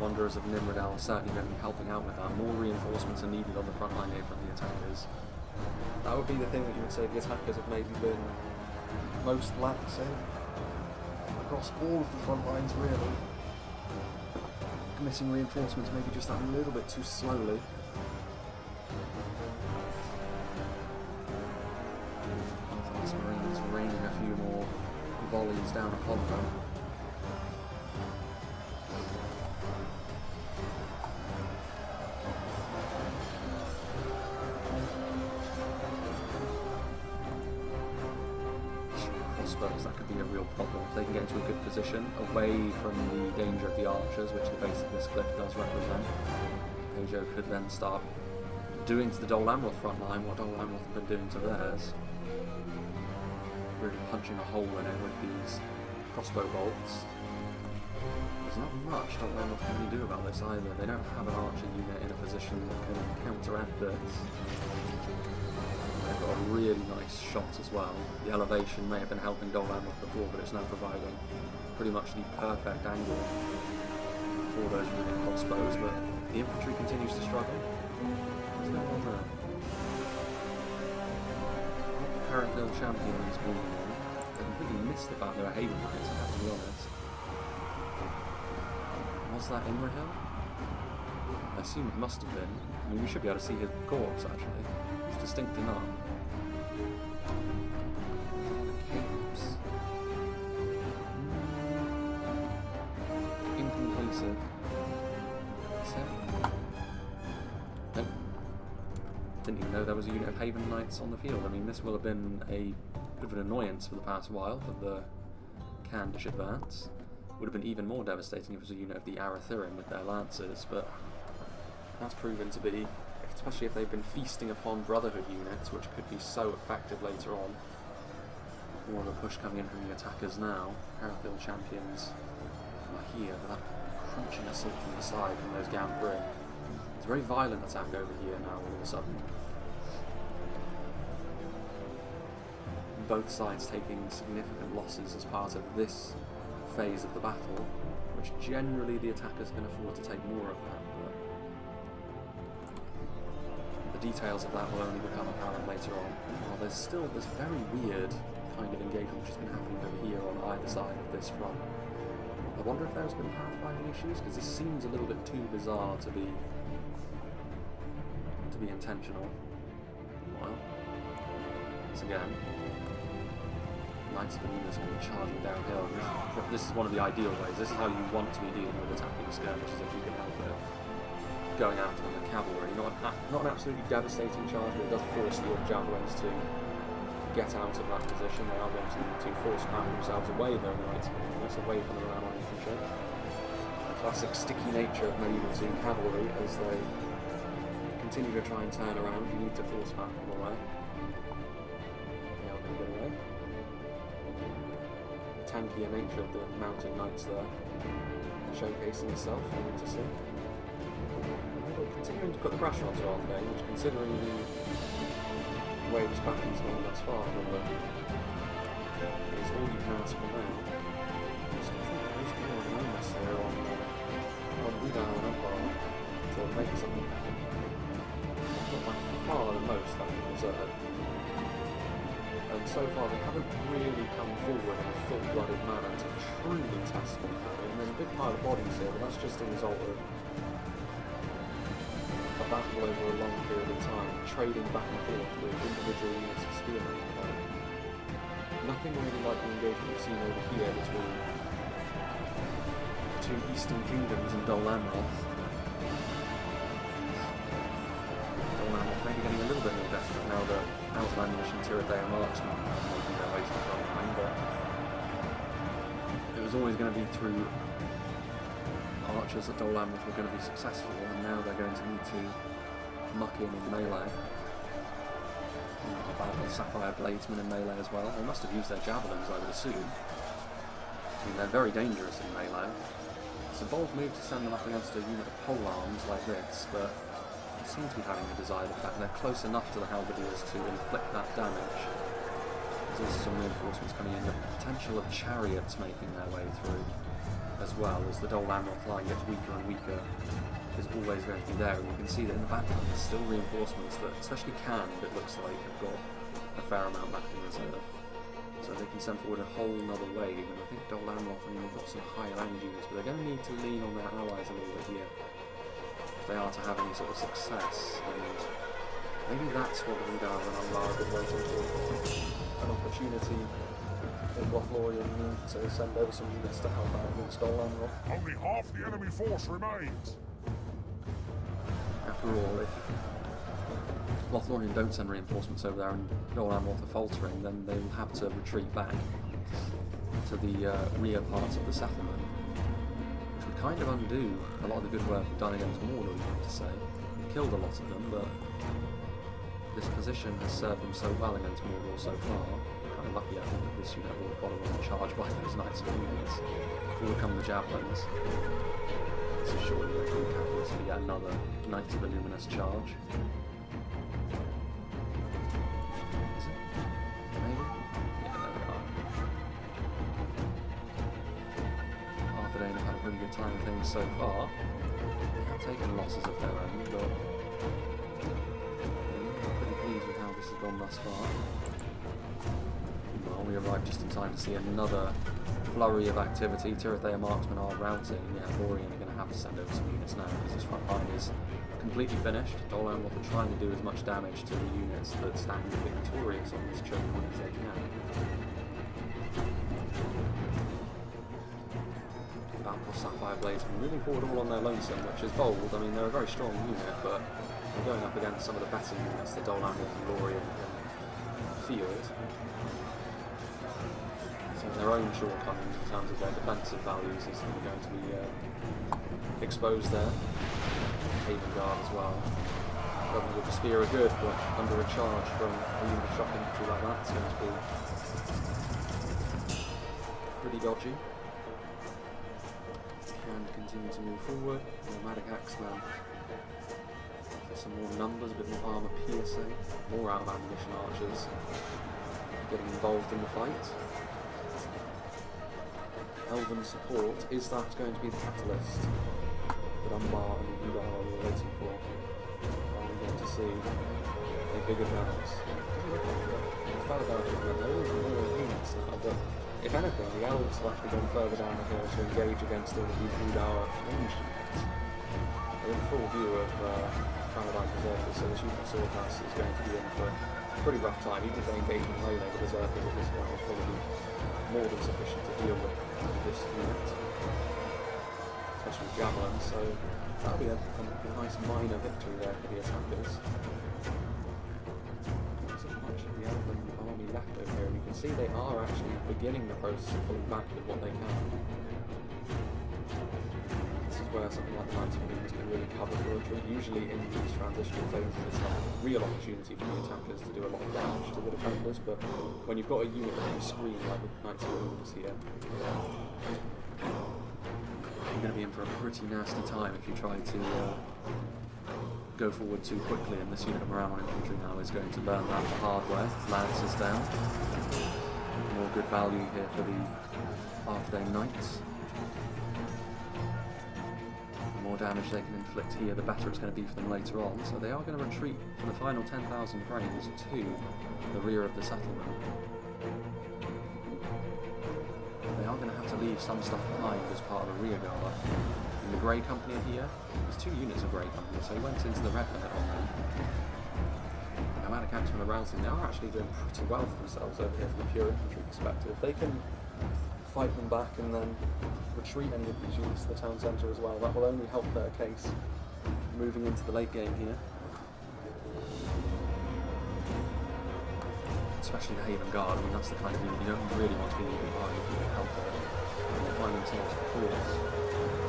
Wanderers of Nimrod are certainly going to be helping out with that. More reinforcements are needed on the front line here from the attackers. That would be the thing that you would say the attackers have maybe been most lax in across all of the front lines, really. Committing reinforcements maybe just that little bit too slowly. Northwest Marines raining a few more volleys down upon them. That could be a real problem if they can get into a good position away from the danger of the archers, which the base of this cliff does represent. Ajo could then start doing to the Dol Amroth front line what Dol Amroth have been doing to theirs. Really punching a hole in it with these crossbow bolts. There's not much Dol Amroth can really do about this either. They don't have an archer unit in a position that can counteract this. They've got a really nice shot as well. The elevation may have been helping Dol Amroth before, but it's now providing pretty much the perfect angle for those moving crossbows, but the infantry continues to struggle. There's no one there. Arthedain champions moving on. I completely missed the fact they were Haven Knights, I have to be honest. Was that Imrahil? I assume it must have been. I mean, we should be able to see his corpse actually. It's distinct enough. Capes. Inconclusive. Nope. Didn't even know there was a unit of Haven Knights on the field. I mean, this will have been a bit of an annoyance for the past while for the Candish advance. Would have been even more devastating if it was a unit of the Arthedain with their lancers, but that's proven to be, especially if they've been feasting upon Brotherhood units, which could be so effective later on. More of a push coming in from the attackers now. Arthedain champions are here, but that crunching assault from the side from those Gamprin. It's a very violent attack over here now all of a sudden. Both sides taking significant losses as part of this phase of the battle, which generally the attackers can afford to take more of that. Details of that will only become apparent later on. Well, there's still this very weird kind of engagement which has been happening over here on either side of this front. I wonder if there's been pathfinding issues, because this seems a little bit too bizarre to be intentional. Well, once again, Knights of the Moon is going to be charging downhill. This is one of the ideal ways. This is how you want to be dealing with attacking skirmishes if you can help it. Going after them with cavalry, not an absolutely devastating charge, but it does force the javelins to get out of that position. They are going to need to force pound themselves away, though, away from the Roman infantry. The classic sticky nature of medieval team cavalry, as they continue to try and turn around, you need to force pound them away. They are going to get away. The tankier nature of the mounted knights there, showcasing itself, I want to see. Continuing to put the pressure onto Arthedain, which, considering the way this battle's gone thus far from them, is all you can ask for now. I still think there is more of an onus here on Rhudaur and Umbar to make something happen. Not by far the most that can deserve. And so far they haven't really come forward in a full-blooded manner to truly test them. And there's a big pile of bodies here, but that's just a result of battle over a long period of time, trading back and forth with individual units of spearmen. Nothing really like the engagement we've seen over here between the two eastern kingdoms and Dol Amroth. Dol Amroth maybe getting a little bit more desperate now that out of ammunition Arthedain marksmen are making their way to the front line, but it was always going to be through archers at Dol Amroth were going to be successful, and now they're going to need to muck in melee. The Sapphire Bladesmen in melee as well. They must have used their javelins, I would assume. I mean, they're very dangerous in melee. It's a bold move to send them up against a unit of pole arms like this, but they seem to be having the desired effect. They're close enough to the halberdiers to inflict that damage. There's also some reinforcements coming in. The potential of chariots making their way through as well, as the Dol Amroth line gets weaker and weaker, is always going to be there. And you can see that in the background there's still reinforcements that, especially Cannes, it looks like, have got a fair amount left in reserve. So they can send forward a whole other wave, and I think Dol Amroth, I mean, they've got some higher land units, but they're going to need to lean on their allies a little bit here if they are to have any sort of success, and maybe that's what Rhudaur and Umbar have been waiting for. An opportunity in Lothlorien to send over some units to help out against Dol Amroth. Only half the enemy force remains. After all, if Lothlorien don't send reinforcements over there and Dol Amroth are faltering, then they will have to retreat back to the rear parts of the settlement, which would kind of undo a lot of the good work done against Mordor, you have to say. We've killed a lot of them, but this position has served them so well against Mordor so far. Kind of lucky, I think, that this unit will follow on charged by those Knights of Luminous. Will come the javelins. This is surely a good catalyst for yet another Knights of the Luminous charge. Is it? Maybe? Yeah, there we are. Arthedain have had a pretty good time with things so far. They have taken losses of their own, but I'm pretty pleased with how this has gone thus far. Well, we arrived just in time to see another flurry of activity. Tirithea marksmen are routing. Yeah, Lothlorien are going to have to send over some units now because this front line is completely finished. Dol Amroth are trying to do as much damage to the units that stand victorious on this choke point as they can. Outpost Sapphire Blades moving forward all on their lonesome, which is bold. I mean, they're a very strong unit, but they're going up against some of the better units that Dol Amroth and Lothlorien can field. So their own shortcomings in terms of their defensive values is going to be exposed there. Haven Guard as well. Levels with the spear are good, but under a charge from a unit of shock infantry like that, it's going to be pretty dodgy. And continue to move forward. Nomadic Axeman for some more numbers, a bit more armour piercing, more out of ammunition archers getting involved in the fight. Elven support, is that going to be the catalyst that Umbar and Rhudaur are waiting for? Are we going to see a big advance? It's bad about it, there is more units now, but if anything, the elves have actually gone further down the hill to engage against all of these Rhudaur ranged units. They're in full view of Paladine Berserkers, so the Shooting Swordhouse is going to be in for a pretty rough time. Even if they engage in melee, the Berserkers at this point will probably be more than sufficient to deal with this unit, especially with javelins, so that'll be a nice minor victory there for the attackers. There's not much of the Elven army left over here, and you can see they are actually beginning the process of pulling back with what they can. This is where something like the Knights of Luminous can really cover for a retreat. Usually in these transitional phases it's a real opportunity for the attackers to do a lot of damage to the defenders, but when you've got a unit that can screen like the Knights of Luminous here, you're going to be in for a pretty nasty time if you try to go forward too quickly, and this unit of Moramon infantry now is going to burn that the hard way. Lances down. More good value here for the Arthedain Knights. The more damage they can inflict here, the better it's going to be for them later on. So they are going to retreat for the final 10,000 frames to the rear of the settlement. They are going to have to leave some stuff behind as part of the rear guard. In the Grey Company here, there's two units of Grey Company, so he went into the red limit on them. The Nomadic Axemen are routing. They are actually doing pretty well for themselves over here from a pure infantry perspective. If they can fight them back and then retreat any of these units to the town centre as well, that will only help their case moving into the late game here. Especially the Haven Guard, I mean that's the kind of unit you don't really want to be leaving behind if you can help it. And they find themselves, of course,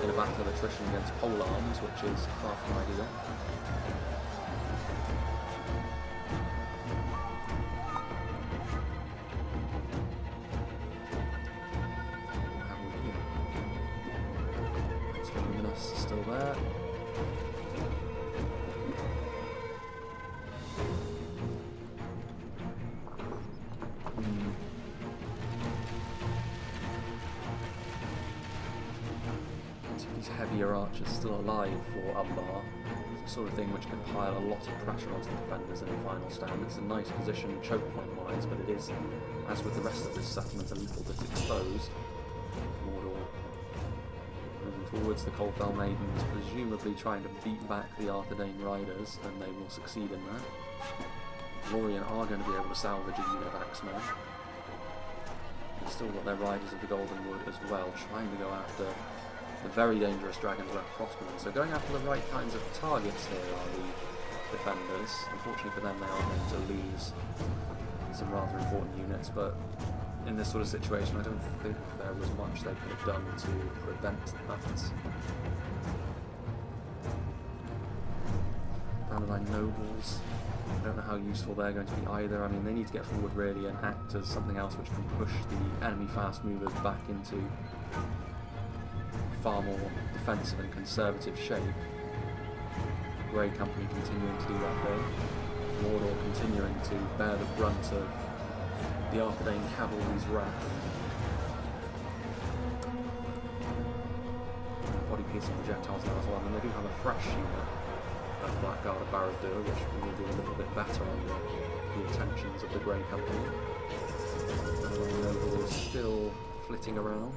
in a battle of attrition against pole arms, which is far from ideal. Numenors still there. These heavier archers still alive for Umbar. It's the sort of thing which can pile a lot of pressure onto the defenders in the final stand. It's a nice position choke point wise, but it is, as with the rest of this settlement, a little bit exposed. Mordor moving forwards, the Coldfell Maidens presumably trying to beat back the Arthedain riders, and they will succeed in that. Lothlorien are going to be able to salvage a unit of axemen. They've still got their riders of the Golden Wood as well, trying to go after the very dangerous dragons left crossbowmen. So going after the right kinds of targets here are the defenders. Unfortunately for them, they are going to lose some rather important units, but in this sort of situation, I don't think there was much they could have done to prevent that. ADUNAIM nobles, I don't know how useful they're going to be either. I mean, they need to get forward really and act as something else which can push the enemy fast movers back into far more defensive and conservative shape. Grey Company continuing to do that thing. Mordor continuing to bear the brunt of the Arthedain cavalry's wrath. Body piercing projectiles now as well. I mean, they do have a fresh unit of Blackguard of Rhudaur, which will do a little bit better under the intentions of the Grey Company. Noble is still flitting around.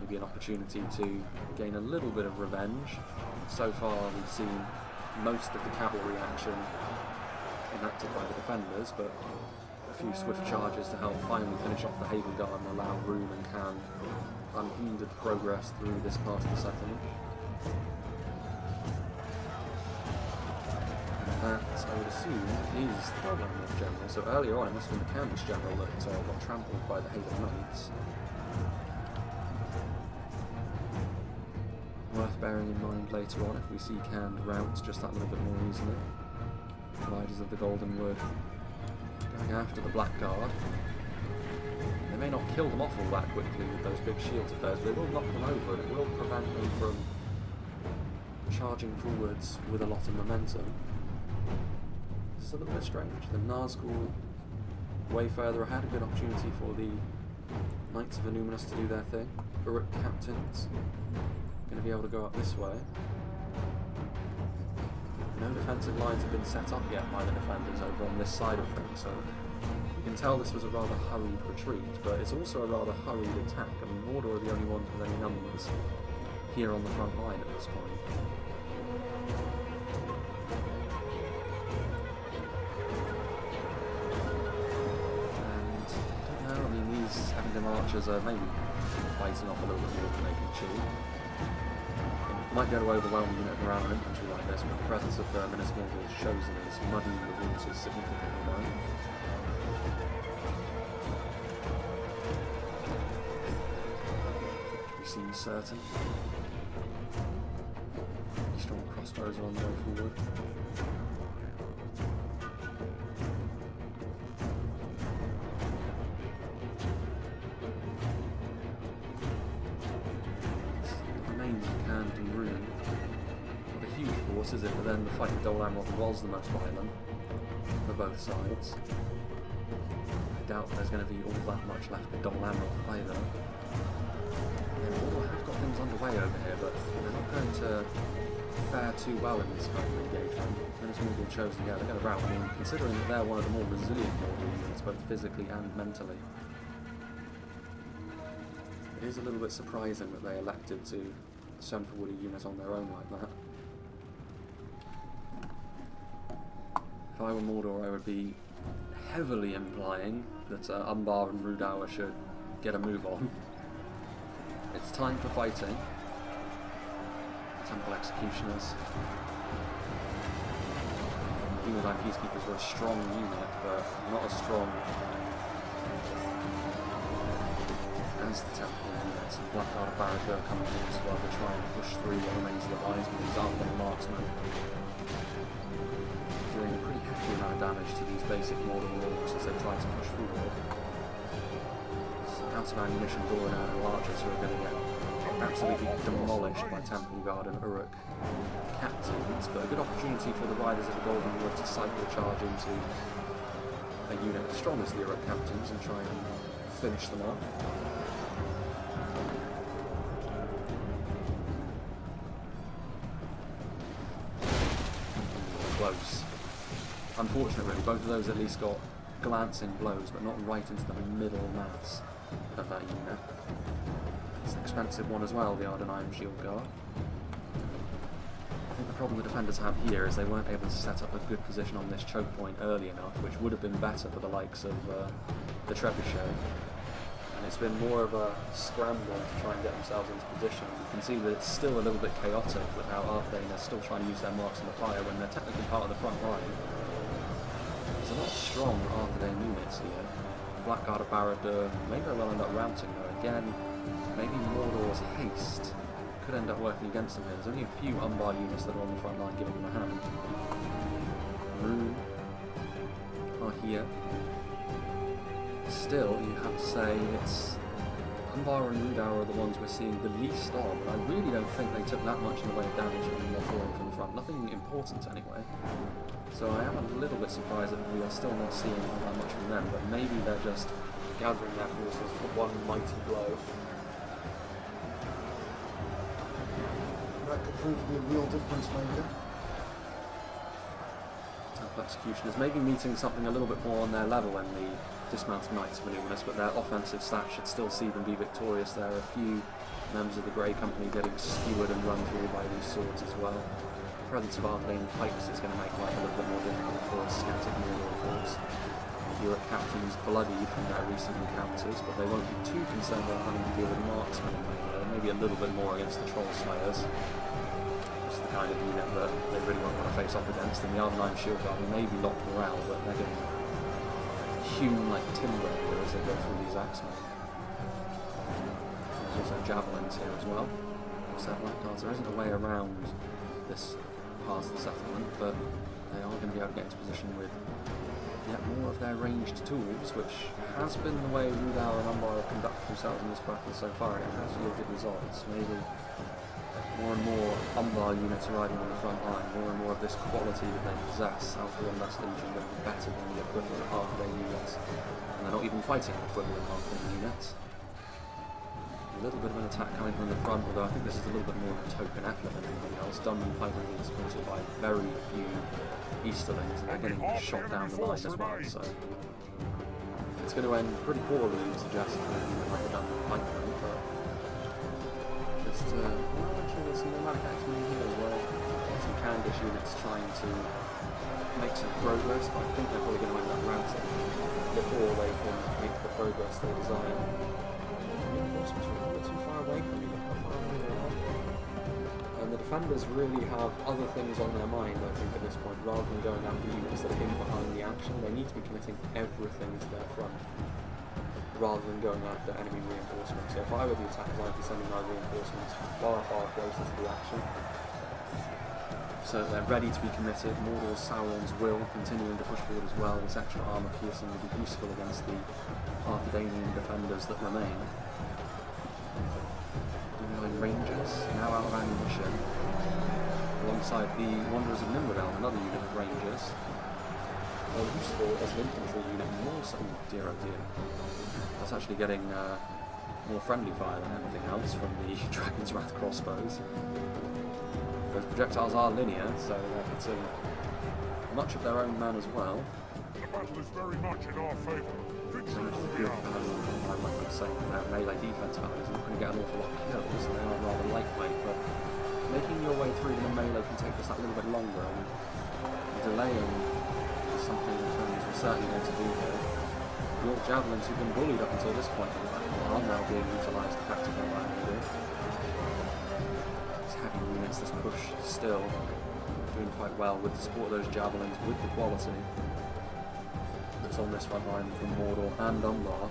Maybe an opportunity to gain a little bit of revenge. So far we've seen most of the cavalry action enacted by the defenders, but a few swift charges to help finally finish off the Haven Guard and allow Rhun and Can unhindered progress through this part of the settlement. And that, I would assume, is the Amroth general. So earlier on it must have been the Can's general that got trampled by the Haven Knights. Worth bearing in mind later on if we see canned routes just that little bit more easily. Riders of the Golden Wood going after the Blackguard. They may not kill them off all that quickly with those big shields of theirs, but they will knock them over and it will prevent them from charging forwards with a lot of momentum. It's a little bit strange. The Nazgûl way further ahead, a good opportunity for the Knights of NUMENOR to do their thing. Uruk captains going to be able to go up this way. No defensive lines have been set up yet by the defenders over on this side of things, so you can tell this was a rather hurried retreat, but it's also a rather hurried attack. I mean, Mordor are the only ones with any numbers here on the front line at this point. And I don't know, I mean, these Effingham archers are maybe biting off a little bit more than they can chew. It might go to overwhelm a unit around an infantry like this, but the presence of Minas Morgul chosen is muddying the waters significantly now. We seem certain. Strong crossbows are on the way forward. Is it? But then the fight with Dol Amroth was the most violent for both sides. I doubt there's going to be all that much left with Dol Amroth either. And Mordor have got things underway over here, but they're not going to fare too well in this kind of engagement. Minas Morgul chosen, yeah, they're going to rout. I mean, considering that they're one of the more resilient Mordor units, both physically and mentally. It is a little bit surprising that they elected to send forward a unit on their own like that. If I were Mordor, I would be heavily implying that Umbar and Rhudaur should get a move on. It's time for fighting. Temple Executioners. Dunedain Peacekeepers were a strong unit, but not as strong as the Temple units. Blackguard of Rhudaur coming in as well to try and push through what remains of the lines with these Arthedain marksmen. Doing a pretty hefty amount of damage to these basic Mordor orcs as they try to push forward. It's out of ammunition drawing out of archers who are going to get absolutely demolished by Temple Guard and Uruk captains, but a good opportunity for the Riders of the Golden Wood to cycle charge into a unit as strong as the Uruk captains and try and finish them off. Close. Unfortunately, really, both of those at least got glancing blows, but not right into the middle mass of that unit. It's an expensive one as well, the ADUNAIM shield guard. I think the problem the defenders have here is they weren't able to set up a good position on this choke point early enough, which would have been better for the likes of the Trebuchet. And it's been more of a scramble to try and get themselves into position. You can see that it's still a little bit chaotic with how Arthedain are still trying to use their marks on the fire when they're technically part of the front line. There's a lot of strong Arthedain units here. Blackguard of Barad-dûr may very well end up routing though. Again, maybe Mordor's haste could end up working against them here. There's only a few Umbar units that are on the front line giving them a hand. Rhun are here. Still, you have to say it's Umbar and Rhudaur are the ones we're seeing the least of, and I really don't think they took that much in the way of damage from Lothlorien from the front. Nothing important anyway. So I am a little bit surprised that we are still not seeing that much from them, but maybe they're just gathering their forces for one mighty blow. That could prove to be a real difference maker. Temple Executioners maybe meeting something a little bit more on their level than the dismounted Knights of Numenor, but their offensive stats should still see them be victorious. There are a few members of the Grey Company getting skewered and run through by these swords as well. The presence of Arthedain pikes is going to make life a little bit more difficult for a scattered Mordor force. Your captains bloodied from their recent encounters, but they won't be too concerned about having to deal with marksmen in there. Maybe a little bit more against the Troll Slayers. It's the kind of unit that they really won't want to face off against. And the ADUNAIM shield guard may be locked morale, but they're getting hewn like timber as they go through these axemen. There's also javelins here as well. Set blackguards. There isn't a way around this part of the settlement, but they are going to be able to get into position with yet more of their ranged tools, which has been the way Rhudaur and Umbar have conducted themselves in this battle so far, and it has yielded results. Maybe more and more Umbar units arriving on the front line, more and more of this quality that they possess. South Legion going to be better than the equivalent Arthedain units, and they're not even fighting equivalent Arthedain units. A little bit of an attack coming from the front, although I think this is a little bit more of a token effort than anything else. Dunman Piper being supported by very few Easterlings, and they're getting shot down the line as well, so it's going to end pretty poorly, you suggest, for like a Dunman Piper, but just, well, actually there's some nomadic X-Men here as well. Some Candish units trying to make some progress, but I think they're probably going to end up routing before they can make the progress they desire. Reinforcements are a little bit too far away from me, look how far away they are. And the defenders really have other things on their mind, I think, at this point, rather than going after units that are in behind the action. They need to be committing everything to their front, rather than going after enemy reinforcements. So if I were the attackers, I'd be sending my reinforcements far, far closer to the action, so they're ready to be committed. Mordor's Sauron's will continuing to push forward as well. This extra armour piercing will be useful against the Arthedainian defenders that remain. Rangers, now out of ammunition, alongside the Wanderers of Nimrodel, another unit of Rangers. They're useful as an infantry unit, more so. Oh dear, oh dear. That's actually getting more friendly fire than anything else from the Dragon's Wrath crossbows. Those projectiles are linear, so they're hitting much of their own men as well. The battle is very much in our favour. Victory will be ours. Like I was saying, their melee defense values are not going to get an awful lot of kills, and they are rather lightweight, but making your way through them in melee can take just that little bit longer, and delaying is something the Germans were certainly going to do here. Your javelins, who've been bullied up until this point in the battle, are now being utilised effectively by Mordor. These heavy units, this push still doing quite well with the support of those javelins, with the quality that's on this front line from Mordor and Umbar.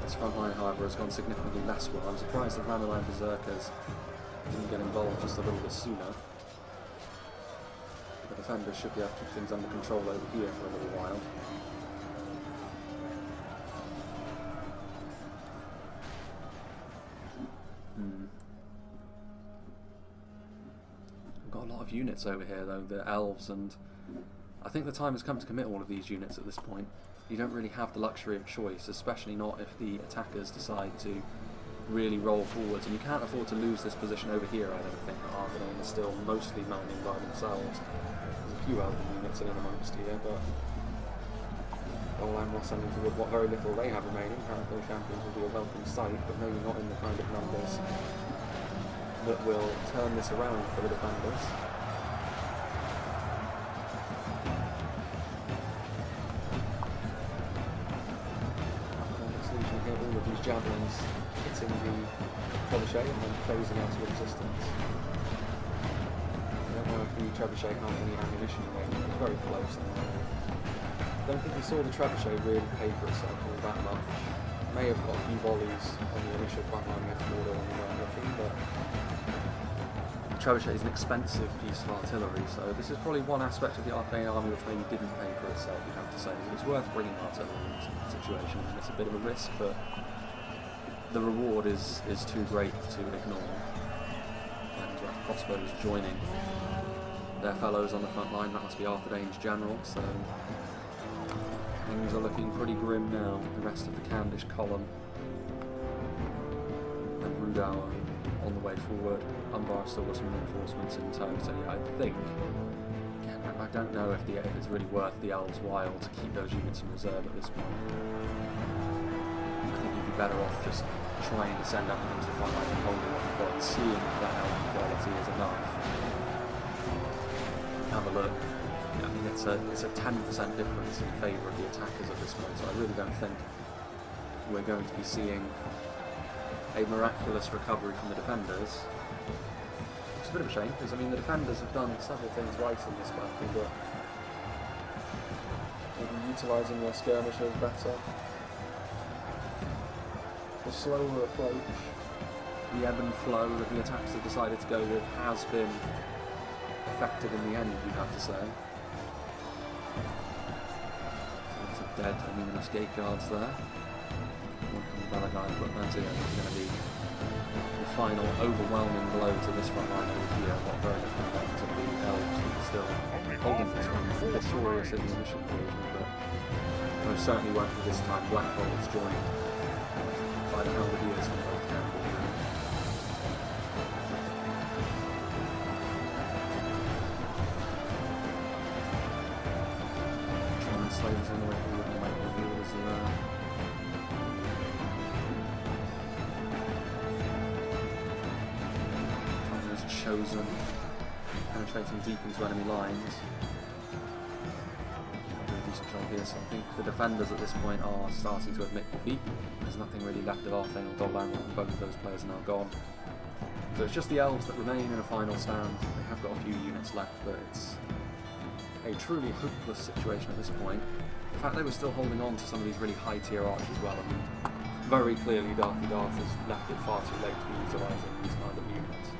This front line, however, has gone significantly less well. I'm surprised the Rameline Berserkers didn't get involved just a little bit sooner. The defenders should be able to keep things under control over here for a little while. of units over here though, the elves, and I think the time has come to commit all of these units at this point. You don't really have the luxury of choice, especially not if the attackers decide to really roll forwards, and you can't afford to lose this position over here. I don't think Arthedain is still mostly manning by themselves. There's a few elven units in amongst here, but Amroth sending forward what very little they have remaining. Apparently champions will be a welcome sight, but maybe not in the kind of numbers that will turn this around for the defenders. All of these javelins hitting the trebuchet and then phasing out of existence. I don't know if the trebuchet had any ammunition remaining. It was very close now. I don't think we saw the trebuchet really pay for itself all that much. May have got a few volleys on the initial frontline against Mordor when we weren't looking, but the trebuchet is an expensive piece of artillery, so this is probably one aspect of the Arthedain army which maybe didn't pay for itself, you have to say. It's worth bringing artillery in this situation, and it's a bit of a risk, but the reward is too great to ignore. And crossbows joining their fellows on the front line. That must be Arthedain's general, so things are looking pretty grim now. The rest of the Candish column and Rhudaur on the way forward. Umbar still got some reinforcements in tow, so yeah, I think, again, I don't know if it's really worth the elves' while to keep those units in reserve at this point. I think you'd be better off just trying to send everything to the front line and holding what you've got and seeing if that elven quality is enough. Have a look. I mean, it's a 10% difference in favour of the attackers at this point, so I really don't think we're going to be seeing a miraculous recovery from the defenders. It's a bit of a shame, because I mean the defenders have done several things right in this battle, but maybe utilising their skirmishers better. The slower approach, the ebb and flow that the attackers have decided to go with has been effective in the end, you'd have to say. Lots of dead NUMENOR gate guards there. One from the Balagai footman, so yeah, this is going to be the final overwhelming blow to this front line over here. What very different lines of the elves that are still holding this one victorious in the initial engagement, but most certainly won't be this time. Black Bolts joined by the halberdiers from both camp and Rhun. Slavers on the way forward and make reveals there. Time is chosen, penetrating deep into enemy lines. Do a decent job here, so I think the defenders at this point are starting to admit defeat. There's nothing really left of Arthedain or Amroth, and both of those players are now gone. So it's just the elves that remain in a final stand. They have got a few units left, but it's a truly hopeless situation at this point. In fact, they were still holding on to some of these really high tier archers as well. I mean, very clearly Darth has left it far too late to be utilising these kind of units.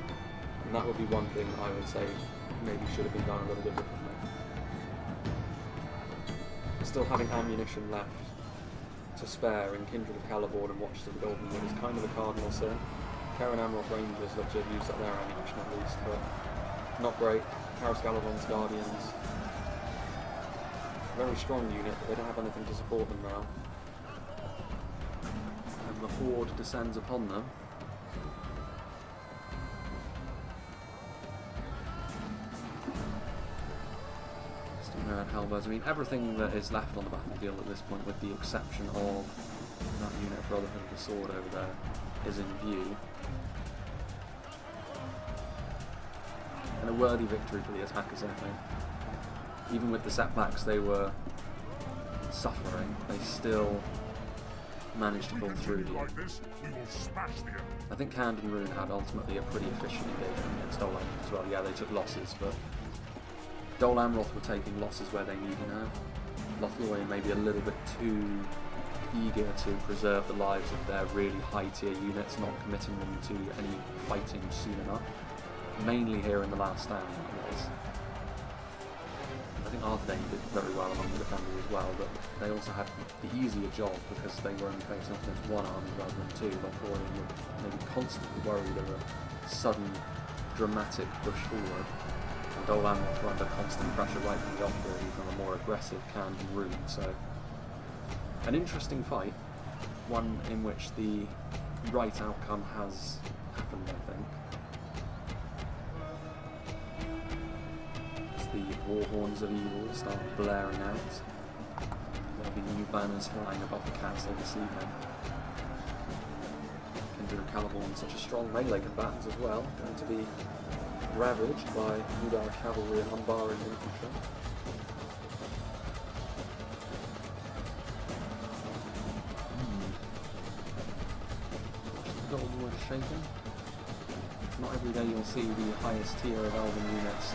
And that would be one thing I would say maybe should have been done a little bit differently. Still having ammunition left to spare in Kindred of Caliborn and Watch to the Golden Wood is kind of a cardinal sin. Karen Amroth Rangers look to have used up their ammunition at least, but not great. Karis Galavon's Guardians. Very strong unit, but they don't have anything to support them now. And the horde descends upon them. Still no halberds. I mean, everything that is left on the battlefield at this point, with the exception of that unit of Brotherhood of the Sword over there, is in view. And a worthy victory for the attackers, I think. Even with the setbacks they were suffering, they still managed to pull through here. I think Cand and Rhun had ultimately a pretty efficient engagement against Amroth as well. Yeah, they took losses, but Amroth were taking losses where they needed now. Lothlorien maybe a little bit too eager to preserve the lives of their really high tier units, not committing them to any fighting soon enough. Mainly here in the last stand, that was. I think Arthedain did very well among the defenders as well, but they also had the easier job because they were only facing off against one army rather than two. Lothlorien were maybe constantly worried of a sudden, dramatic push forward. Dol Amroth were under constant pressure right from the off really from a more aggressive Khand and Rhun, so an interesting fight, one in which the right outcome has happened, I think. As the war horns of evil start blaring out, there'll be new banners flying above the castle this evening. Kindred of Caliborn, such a strong melee combatants as well, going to be ravaged by Rhudaur cavalry and Umbar infantry. The Goldenwood is shaken. Not every day you'll see the highest tier of elven units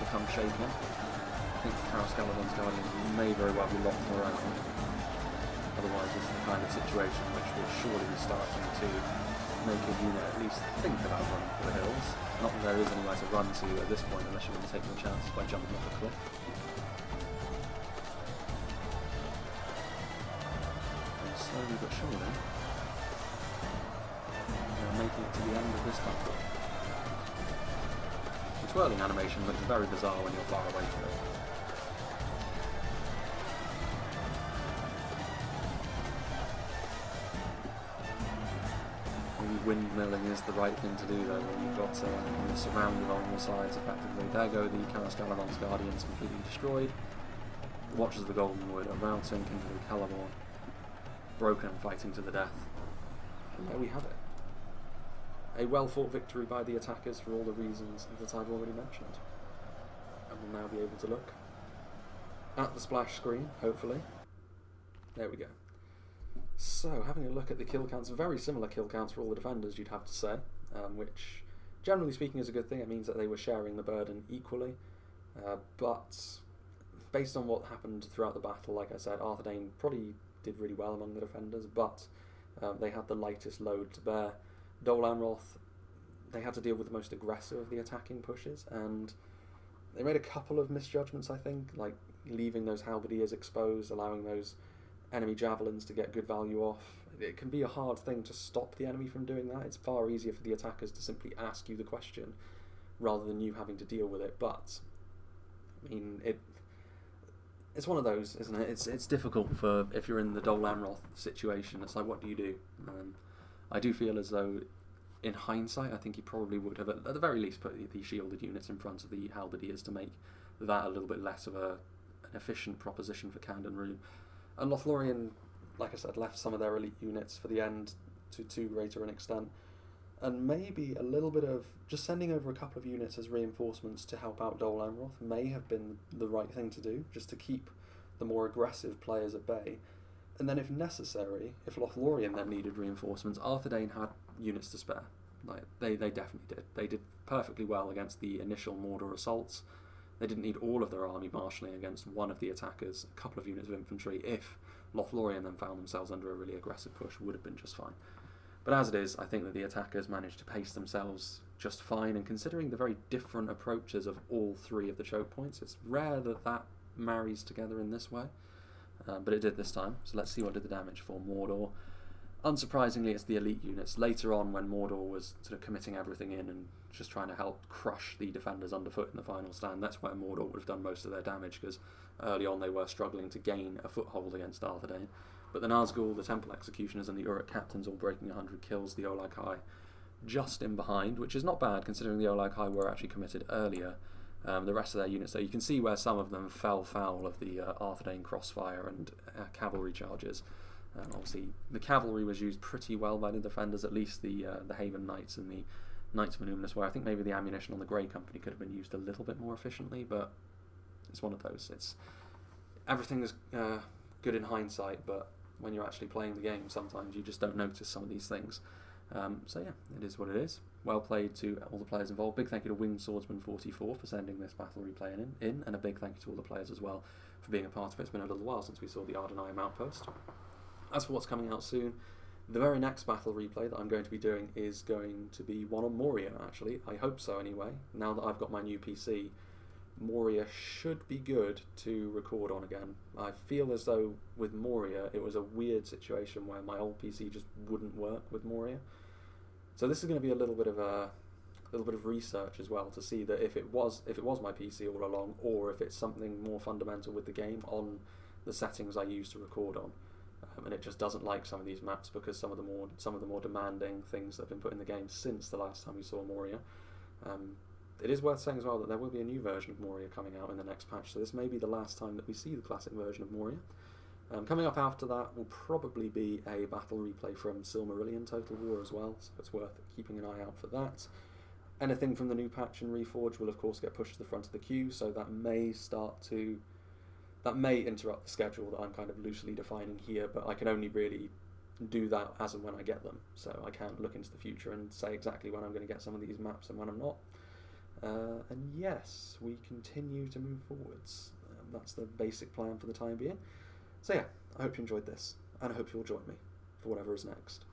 become shaken. I think the Carascaladon's Guardians may very well be locked around. Otherwise this is the kind of situation which will surely be starting to make a unit at least think about running for the hills. Not that there is anywhere to run to at this point unless you're going to take your chance by jumping off a cliff. And slowly but surely, they're making it to the end of this battle. The twirling animation looks very bizarre when you're far away from it. Windmilling is the right thing to do though when you've got you're surrounded on all sides effectively. There go the Carascaladon's Guardians completely destroyed. The Watchers of the Goldenwood are routing Kindred of Caliborn, broken and fighting to the death. And there we have it. A well fought victory by the attackers for all the reasons that I've already mentioned. And we'll now be able to look at the splash screen, hopefully. There we go. So, having a look at the kill counts, very similar kill counts for all the defenders, you'd have to say, which, generally speaking, is a good thing. It means that they were sharing the burden equally. But, based on what happened throughout the battle, like I said, Arthedain probably did really well among the defenders, but they had the lightest load to bear. Dol Amroth, they had to deal with the most aggressive of the attacking pushes, and they made a couple of misjudgments, I think, like leaving those halberdiers exposed, allowing those enemy javelins to get good value off. It can be a hard thing to stop the enemy from doing that. It's far easier for the attackers to simply ask you the question rather than you having to deal with it. But I mean, it's one of those, isn't it? It's difficult for if you're in the Dol Amroth situation. It's like, what do you do? I do feel as though, in hindsight, I think he probably would have at the very least put the shielded units in front of the halberdiers to make that a little bit less of an efficient proposition for Khand and Rhun. And Lothlorien, like I said, left some of their elite units for the end to too greater an extent. And maybe a little bit of just sending over a couple of units as reinforcements to help out Dol Amroth may have been the right thing to do, just to keep the more aggressive players at bay. And then if necessary, if Lothlorien then needed reinforcements, Arthedain had units to spare. Like they definitely did. They did perfectly well against the initial Mordor assaults. They didn't need all of their army marshalling against one of the attackers. A couple of units of infantry, if Lothlorien then found themselves under a really aggressive push, would have been just fine. But as it is, I think that the attackers managed to pace themselves just fine, and considering the very different approaches of all three of the choke points, it's rare that that marries together in this way. But it did this time, so let's see what did the damage for Mordor. Unsurprisingly, it's the elite units. Later on, when Mordor was sort of committing everything in and just trying to help crush the defenders underfoot in the final stand, that's where Mordor would have done most of their damage, because early on they were struggling to gain a foothold against Arthedain. But the Nazgul, the Temple Executioners, and the Uruk Captains all breaking 100 kills, the Olag High just in behind, which is not bad considering the Olag High were actually committed earlier. The rest of their units there, you can see where some of them fell foul of the Arthedain crossfire and cavalry charges. Obviously, the cavalry was used pretty well by the defenders, at least the Haven Knights and the Knights of NUMENOR, where I think maybe the ammunition on the Grey Company could have been used a little bit more efficiently, but it's one of those. Everything is good in hindsight, but when you're actually playing the game, sometimes you just don't notice some of these things. So yeah, it is what it is. Well played to all the players involved. Big thank you to Winged Swordsman 44 for sending this battle replay in, and a big thank you to all the players as well for being a part of it. It's been a little while since we saw the ADUNAIM Outpost. As for what's coming out soon, the very next battle replay that I'm going to be doing is going to be one on Moria, actually. I hope so anyway. Now that I've got my new PC, Moria should be good to record on again. I feel as though with Moria it was a weird situation where my old PC just wouldn't work with Moria. So this is going to be a little bit of a little bit of research as well to see that if it was my PC all along, or if it's something more fundamental with the game on the settings I use to record on, and it just doesn't like some of these maps because some of the more demanding things that have been put in the game since the last time we saw Moria. It is worth saying as well that there will be a new version of Moria coming out in the next patch, so this may be the last time that we see the classic version of Moria. Coming up after that will probably be a battle replay from Silmarillion Total War as well, so it's worth keeping an eye out for that. Anything from the new patch in Reforged will of course get pushed to the front of the queue, so that may interrupt the schedule that I'm kind of loosely defining here, but I can only really do that as and when I get them, so I can't look into the future and say exactly when I'm going to get some of these maps and when I'm not. And yes, we continue to move forwards. That's the basic plan for the time being. So yeah, I hope you enjoyed this, and I hope you'll join me for whatever is next.